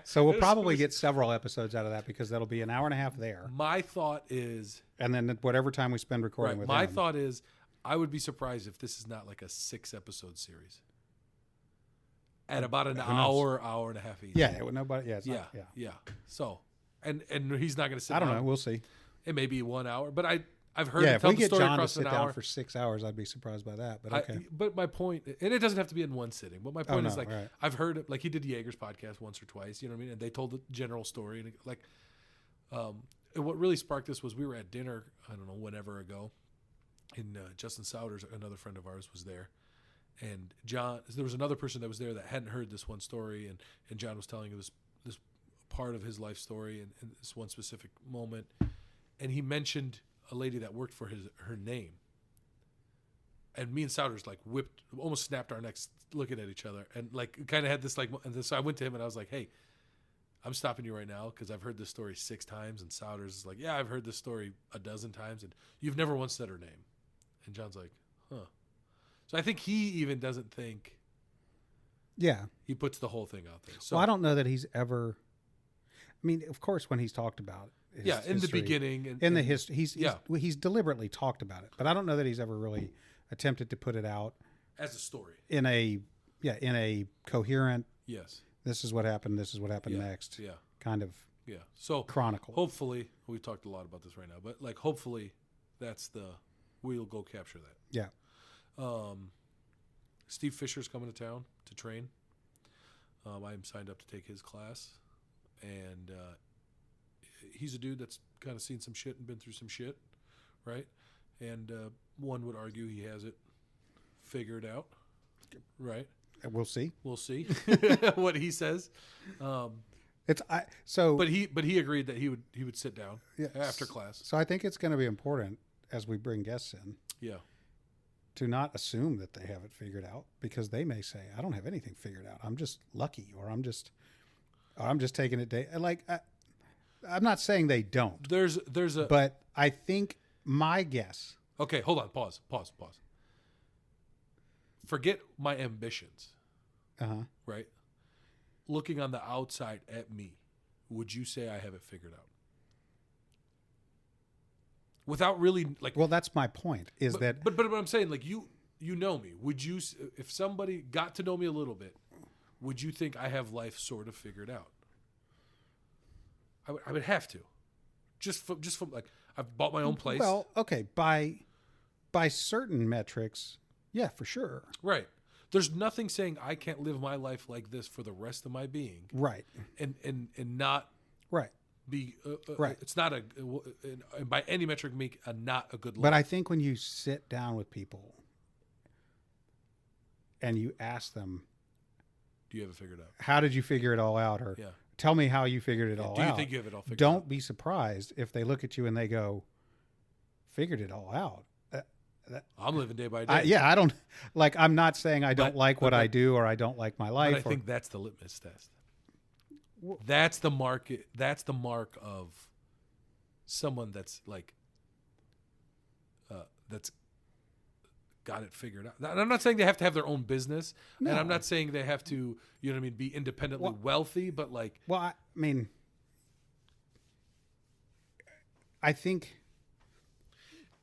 So we'll probably get several episodes out of that because that'll be an hour and a half there, My thought is, and then whatever time we spend recording right, with my him. thought is, I would be surprised if this is not like a 6-episode series at about an Who knows? hour and a half each. Yeah, nobody. Yeah, it's Yeah. not, yeah. Yeah. So, and he's not going to sit I don't down. know. We'll see. It may be 1 hour, but I've heard Yeah, him if tell we the get story John to across sit an down hour. for 6 hours, I'd be surprised by that. But okay. But my point, and it doesn't have to be in one sitting, but my point is, no, like, right. I've heard it, like, he did Yeager's podcast once or twice, you know what I mean? And they told the general story. And, like, and what really sparked this was we were at dinner, I don't know, whenever ago, and Justin Souders, another friend of ours, was there. And John, there was another person that was there that hadn't heard this one story, and John was telling this part of his life story and this one specific moment, and he mentioned a lady that worked for her name, and me and Souders, like, almost snapped our necks looking at each other, and, like, kind of had this, like, and so I went to him and I was like, hey, I'm stopping you right now because I've heard this story 6 times, and Souders is like, yeah, I've heard this story a dozen times, and you've never once said her name. And John's like, huh. So I think he even doesn't think Yeah. he puts the whole thing out there. So Well, I don't know that he's ever. I mean, of course, when he's talked about his yeah, in the history, beginning, and, in the and- history, yeah. he's deliberately talked about it, but I don't know that he's ever really attempted to put it out as a story, in a coherent. yes, This is what happened. This is what happened yeah, next. yeah, Kind of yeah. So chronicle. hopefully, we've talked a lot about this right now, but, like, hopefully, we'll go capture that. Yeah. Steve Fisher's coming to town to train. I'm signed up to take his class, and he's a dude that's kind of seen some shit and been through some shit, right? And one would argue he has it figured out, right? We'll see. We'll see what he says. But But he agreed that he would sit down Yeah. after class. So I think it's going to be important as we bring guests in Yeah, to not assume that they have it figured out, because they may say, I don't have anything figured out. I'm just lucky, or I'm just taking it day. Like, I'm not saying they don't, there's a but I think my guess. okay. Hold on. Pause. Forget my ambitions. Uh-huh. Right? Looking on the outside at me, would you say I have it figured out? Without really, like, Well, that's my point, is that but I'm saying, like, you know me. Would you, if somebody got to know me a little bit, would you think I have life sort of figured out? I would have to, just from like, I've bought my own place. well, okay, by certain metrics, yeah, for sure. Right. There's nothing saying I can't live my life like this for the rest of my being, Right. and not Right. be Right. It's not by any metric make a not a good life. But I think when you sit down with people and you ask them, Do you have it figured out? how did you figure it all out? Or Yeah. tell me how you figured it all Do you out. think you have it all figured Don't out? be surprised if they look at you and they go, figured it all out. I'm living day by day. I don't like. I'm not saying I don't like what I do or I don't like my life. But I think that's the litmus test. That's the market. That's the mark of someone that's like, that's got it figured out. And I'm not saying they have to have their own business, and I'm not saying they have to, you know what I mean, be independently wealthy. But like, well, I mean, I think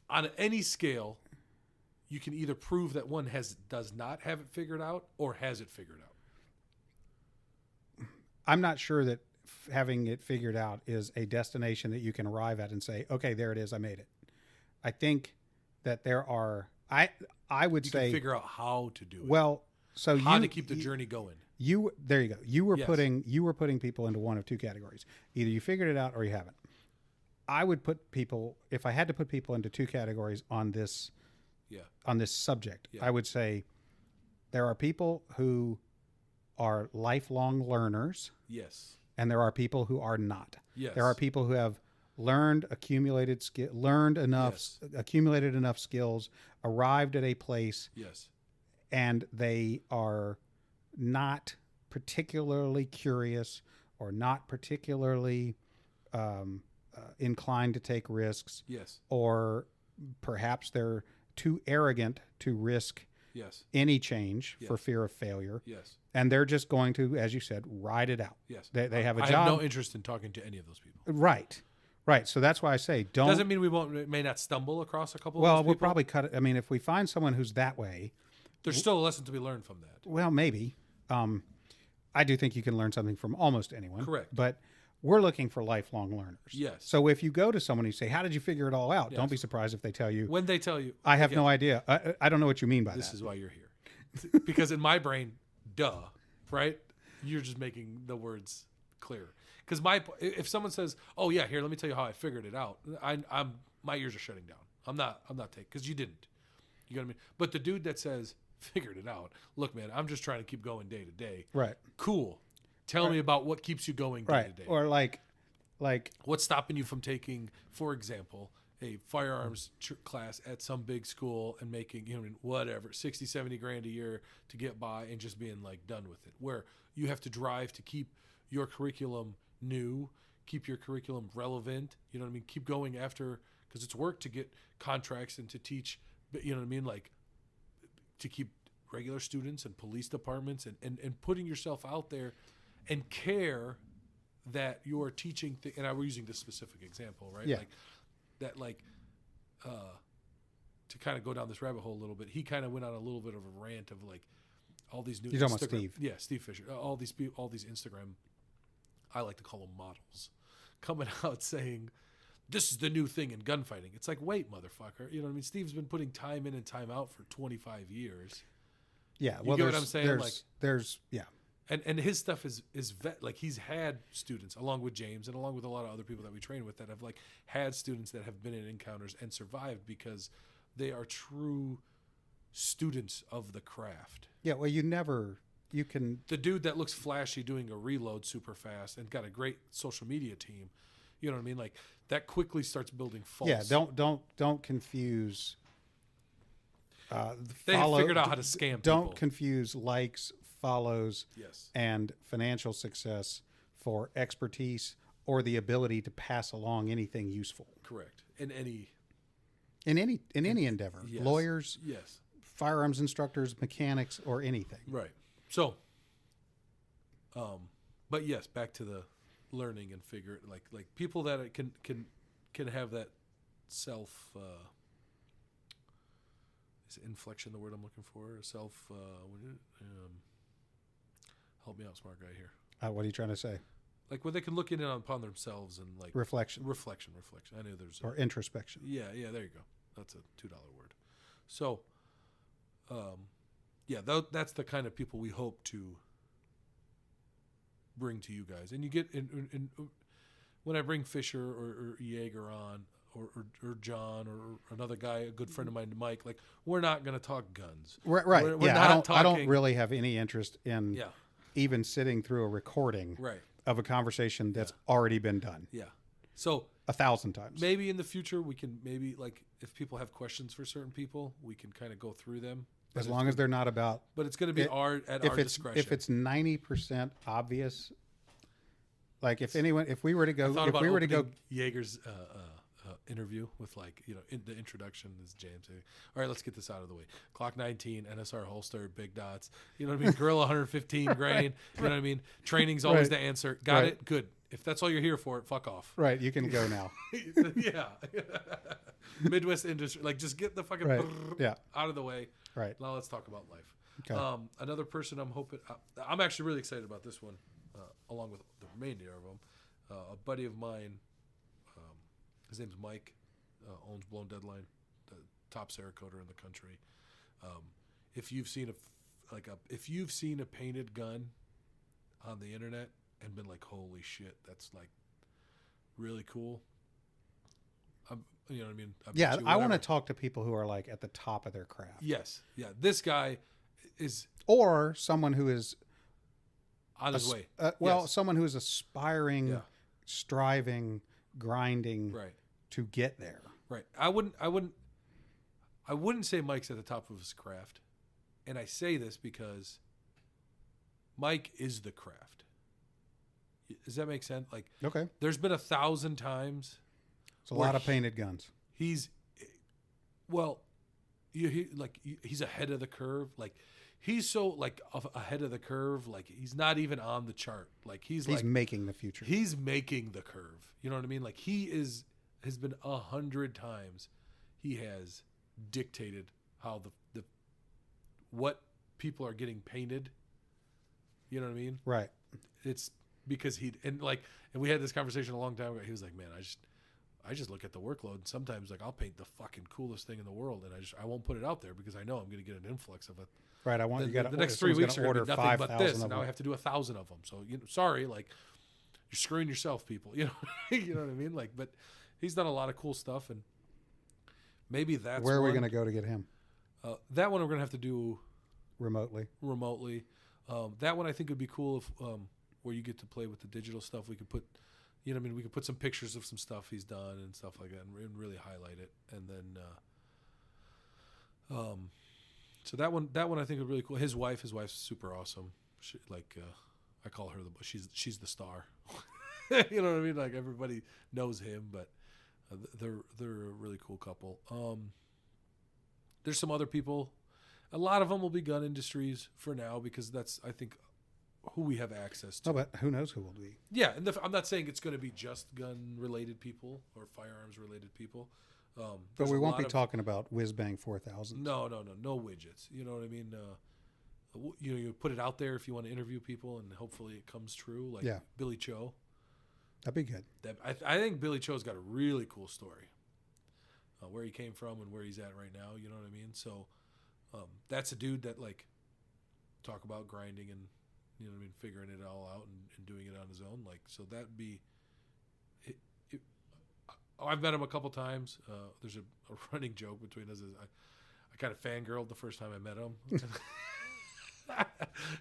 on any scale, you can either prove that one does not have it figured out or has it figured out. I'm not sure that having it figured out is a destination that you can arrive at and say, okay, there it is, I made it. I think that there are, I would You say, can figure out how to do it. well, so how to keep the journey going. There you go. You were Yes. putting people into one of two categories. Either you figured it out or you haven't. I would put people, if I had to put people into two categories on this subject, Yeah. I would say there are people who are lifelong learners Yes. and there are people who are not. Yes. There are people who have accumulated enough skills, arrived at a place, Yes. and they are not particularly curious or not particularly inclined to take risks, Yes. or perhaps they're too arrogant to risk Yes. any change for Yes. fear of failure. Yes. And they're just going to, as you said, ride it out. Yes. They have a I job. have no interest in talking to any of those people. Right. So that's why I say don't. Doesn't mean we may not stumble across a couple Well, of those we'll people. probably cut it. I mean, if we find someone who's that way, There's still a lesson to be learned from that. well, maybe. I do think you can learn something from almost anyone. Correct. But we're looking for lifelong learners. Yes. So if you go to someone and you say, "How did you figure it all out?" Yes. Don't be surprised if they tell you, When they tell you, "I have again, no idea. I don't know what you mean by this that." is why you're here. Because in my brain, duh, right? You're just making the words clear. Because if someone says, "Oh yeah, here, let me tell you how I figured it out," my ears are shutting down. I'm not taking, because you didn't. You know what I mean? But the dude that says, "Figured it out," look, man, I'm just trying to keep going day to day. Right. Cool. Tell me about what keeps you going day Right. to day. Or like, What's stopping you from taking, for example, a firearms class at some big school and making, whatever, 60, 70 grand a year to get by and just being like done with it, where you have to drive to keep your curriculum new, keep your curriculum relevant, you know what I mean? Keep going after, because it's work to get contracts and to teach, you know what I mean? Like to keep regular students and police departments and putting yourself out there and care that you're teaching, and I was using this specific example, right? Yeah. Like that, to kind of go down this rabbit hole a little bit, he kind of went on a little bit of a rant of like all these new You're talking about Steve. Yeah, Steve Fisher. All these people, all these Instagram, I like to call them models, coming out saying, this is the new thing in gunfighting. It's like, wait, motherfucker. You know what I mean? Steve's been putting time in and time out for 25 years. yeah. You Well, get what I'm saying? there's yeah. And his stuff is like he's had students along with James and along with a lot of other people that we train with that have like had students that have been in encounters and survived because they are true students of the craft. Yeah. Well, you can. The dude that looks flashy doing a reload super fast and got a great social media team, you know what I mean? Like that quickly starts building false. Yeah. Don't confuse. They have figured out how to scam Don't people. confuse likes, follows, Yes. and financial success for expertise or the ability to pass along anything useful Correct. In any in any endeavor. yes. Lawyers, Yes. firearms instructors, mechanics, or anything. Right. So, but yes, back to the learning and figure like people that can have that self. Is inflection the word I'm looking for? Help me out, smart guy here. What are you trying to say? Like where they can look in upon themselves and like Reflection reflection. I knew there's or introspection. yeah, there you go. That's a $2 word. So, yeah, that's the kind of people we hope to bring to you guys. And you get in when I bring Fisher or Jaeger on, or John or another guy, a good friend of mine, Mike, like we're not going to talk guns. Right. We're Yeah. not I don't talking- really have any interest in Yeah. even sitting through a recording Right. of a conversation that's already been done. Yeah. So 1,000 times. Maybe in the future we can like if people have questions for certain people, we can kind of go through them. As long as they're not about. But it's going to be our discretion. If it's 90% obvious, like if we were to go, Jaeger's interview with in the introduction is James saying, all right, let's get this out of the way. Glock 19, NSR holster, big dots. You know what I mean? Gorilla 115 grain. You know what I mean? Training's always the answer. Got it? Good. If that's all you're here for, fuck off. Right. You can go now. Yeah. Midwest industry. Like, just get the fucking out of the way. Right. Now let's talk about life. Okay. Another person I'm actually really excited about this one, along with the remainder of them. A buddy of mine, his name's Mike, owns Blown Deadline, the top Cerakoter in the country. If you've seen a painted gun on the internet and been like, holy shit, that's like really cool. You know what I mean? Yeah, I want to talk to people who are like at the top of their craft. Yes. Yeah. This guy is. Or someone who is on his way. Someone who is aspiring, striving, grinding to get there. Right. I wouldn't say Mike's at the top of his craft. And I say this because Mike is the craft. Does that make sense? Like, okay. There's been 1,000 times. It's a lot of painted guns. He's ahead of the curve. Like, he's so like ahead of the curve. Like, he's not even on the chart. Like, he's making the future. He's making the curve. You know what I mean? Like, has been 100 times. He has dictated how the what people are getting painted. You know what I mean? Right. It's because and we had this conversation a long time ago. He was like, man, I just look at the workload, and sometimes like I'll paint the fucking coolest thing in the world, and I won't put it out there because I know I'm going to get an influx of it. Right. The next 3 weeks are going to be nothing but this, and now I have to do 1,000 of them. So sorry, like you're screwing yourself, people. You know, you know what I mean? Like, but he's done a lot of cool stuff, and maybe that's where are we going to go to get him? That one we're going to have to do remotely. That one I think would be cool if where you get to play with the digital stuff. We could put. You know what I mean? We could put some pictures of some stuff he's done and stuff like that and really highlight it. And then, so that one I think is really cool. His wife's super awesome. She, I call her she's the star. You know what I mean? Like everybody knows him, but they're a really cool couple. There's some other people. A lot of them will be gun industries for now because that's, I think, who we have access to. Oh, but who knows who will be? Yeah, and I'm not saying it's going to be just gun-related people or firearms-related people. But we won't be talking about Whiz Bang 4000. No widgets. You know what I mean? You put it out there if you want to interview people, and hopefully it comes true. Like Billy Cho. That'd be good. I think Billy Cho's got a really cool story. Where he came from and where he's at right now. You know what I mean? So that's a dude that talk about grinding and. You know what I mean? Figuring it all out and doing it on his own. So that'd be. I've met him a couple times. There's a running joke between us. I kind of fangirled the first time I met him.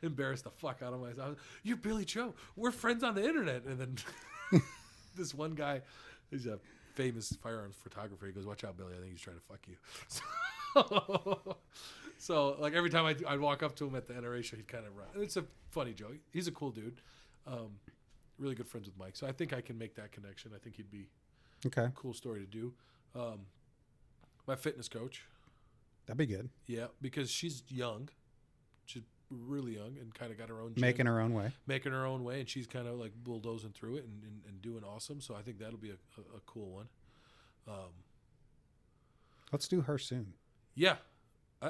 Embarrassed the fuck out of myself. You're Billy Cho. We're friends on the internet. And then this one guy, he's a famous firearms photographer. He goes, "Watch out, Billy. I think he's trying to fuck you." So every time I'd walk up to him at the NRA show, he'd kind of run. It's a funny joke. He's a cool dude. Really good friends with Mike. So I think I can make that connection. I think he'd be a cool story to do. My fitness coach. That'd be good. Yeah, because she's young. She's really young and kind of got her own gym. Making her own way. And she's kind of like bulldozing through it and doing awesome. So I think that'll be a cool one. Let's do her soon. Yeah.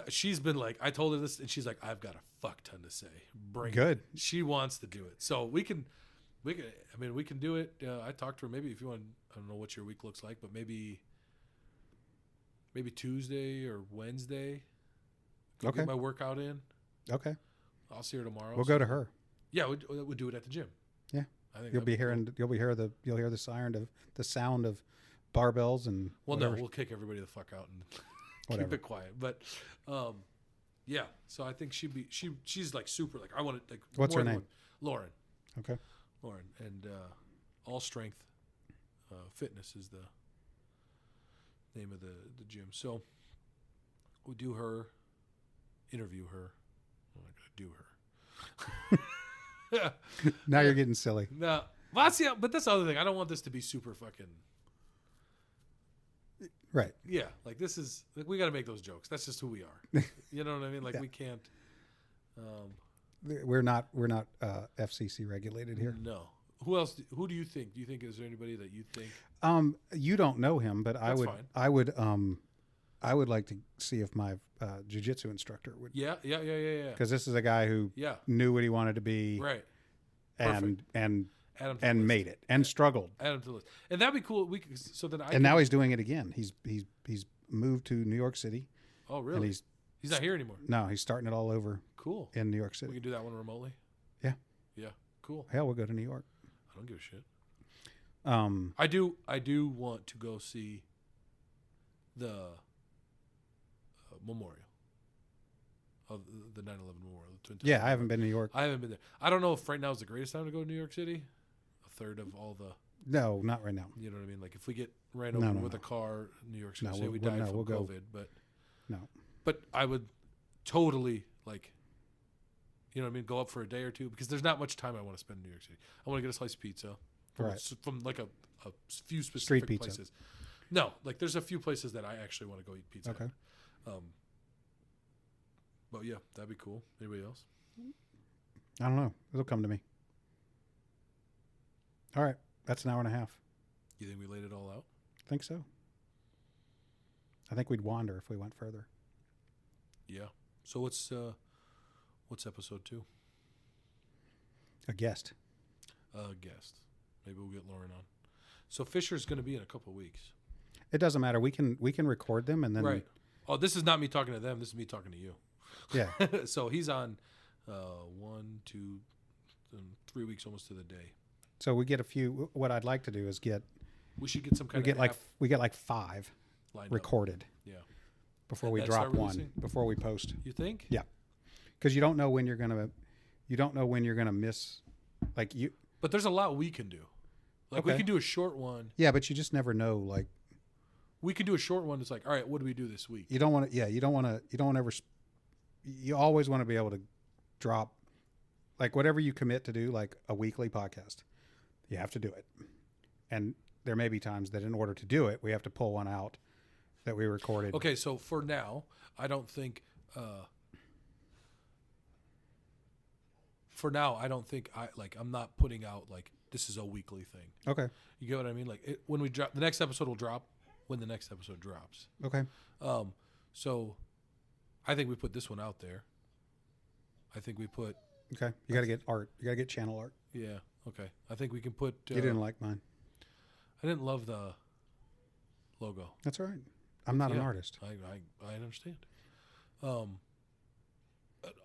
She's been like, I told her this, and she's like, I've got a fuck ton to say. Good. It. She wants to do it, so we can do it. I talked to her. Maybe if you want, I don't know what your week looks like, but maybe Tuesday or Wednesday. Get my workout in. Okay. I'll see her tomorrow. We'll go to her. Yeah, we'll do it at the gym. Yeah. I think you'll hear the sound of barbells and. Well, whatever. no, we'll kick everybody the fuck out and. Whatever. Keep it quiet, but yeah. So I think she's like super. Like I want to like. What's her name? Lauren. Okay. Lauren and all strength. Fitness is the name of the gym. So we do her, interview her. I'm not gonna do her. Now you're getting silly. No, well, see, but that's the other thing. I don't want this to be super fucking. Right. Yeah, like this is like we got to make those jokes. That's just who we are. You know what I mean? Like Yeah. we can't. We're not FCC regulated here. No. Who else? Who do you think? Do you think is there anybody that you think? You don't know him, but That's fine. I would like to see if my jiu-jitsu instructor would. Yeah. Because this is a guy who Yeah. knew what he wanted to be, Right. and Add him to the and list. made it and struggled, Add him to the list, and that'd be cool. We could, so then I. and now he's doing it again. He's moved to New York City, Oh and really? He's not here anymore. he's starting it all over Cool. in New York We City. can do that one remotely. Yeah. Yeah. Cool. Hell, we'll go to New York. I don't give a shit. Um, I do want to go see the memorial of the 9/11 memorial. The Twin Towers yeah, I haven't been to New York. I haven't been there. I don't know if right now is the greatest time to go to New York City. A third of all the, No, not right now. you know what I mean? Like if we get ran No, over no, with no. a car, New York's No, going to say we we'll- died no, from we'll go. COVID. But No. But I would totally like, you know what I mean? Go up for a day or two because there's not much time I want to spend in New York City. I want to get a slice of pizza from like a few specific pizza. places. No, like there's a few places that I actually want to go eat pizza. Okay. At. But yeah, that'd be cool. Anybody else? I don't know. It'll come to me. All right, that's an hour and a half. You think we laid it all out? I think so. I think we'd wander if we went further. Yeah. So what's episode 2? A guest. Guest. Maybe we'll get Lauren on. So Fisher's going to be in a couple of weeks. It doesn't matter. We can record them and then Right. Oh, this is not me talking to them. This is me talking to you. Yeah. So he's on 1, 2, 3 weeks almost to the day. So we get a few. What I'd like to do is We should get some kind we of get like 5 lined up. recorded Yeah. before And we then drop start one, releasing? before we post. You think? Yeah. Because you don't know when you're gonna miss, like you. But there's a lot we can do. Like we Okay. can do a short one. Yeah, but you just never know. Like We could do a short one that's like, all right, what do we do this week? you don't want to. Yeah, you don't want to ever. You always want to be able to drop, like whatever you commit to do, like a weekly podcast. You have to do it, and there may be times that in order to do it, we have to pull one out that we recorded. Okay, so for now, I don't think. I'm not putting out like this is a weekly thing. Okay. You get what I mean? Like when we drop, the next episode will drop when the next episode drops. Okay. So I think we put this one out there. I think we put. Okay. You got to get art. You got to get channel art. Yeah. Okay. I think we can put. You didn't like mine. I didn't love the logo. That's all right. I'm not an Yeah. artist. I understand.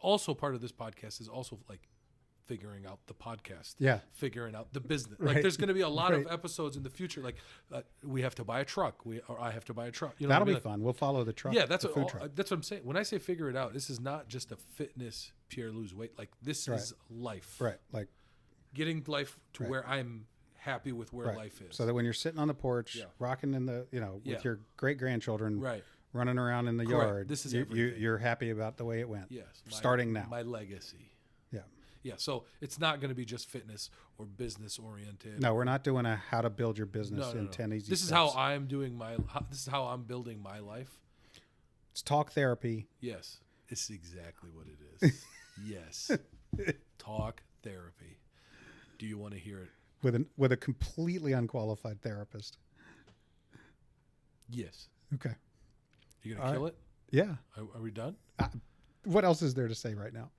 Also, part of this podcast is also like figuring out the podcast. Yeah. Figuring out the business. Right. Like, there's going to be a lot Right. of episodes in the future. Like, we have to buy a truck. Or I have to buy a truck. You know That'll what I be mean? fun. We'll follow the truck. Yeah, that's the what food truck. that's what I'm saying. When I say figure it out, this is not just a fitness Pierre lose weight. Like this Right. is life. Right. Like Getting life to Right. where I'm happy with where right. life is. So that when you're sitting on the porch, Yeah. rocking in the, Yeah. with your great grandchildren, right. running around in the Correct. yard, This is you, everything. you're happy about the way it went. Yes. Starting now. My legacy. Yeah. Yeah. So it's not going to be just fitness or business oriented. No, we're not doing a how to build your business in 10 easy This is steps. how I'm doing this is how I'm building my life. It's talk therapy. Yes. It's exactly what it is. Yes. Talk therapy. Do you want to hear it? with a completely unqualified therapist. Yes. Okay. You going to kill it? Yeah. Are we done? What else is there to say right now?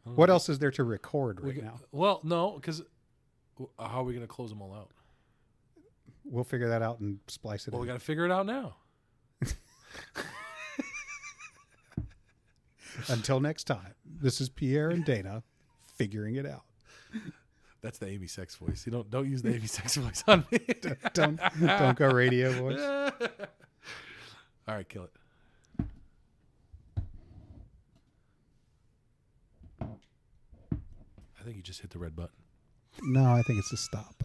I don't What know. else is there to record right now? Well, no, because how are we going to close them all out? We'll figure that out and splice it Well, we in. got to figure it out now. Until next time, this is Pierre and Dana figuring it out. That's the Amy Sex voice. You don't use the Amy Sex voice on me. Don't go radio voice. All right, kill it. I think you just hit the red button. No, I think it's a stop.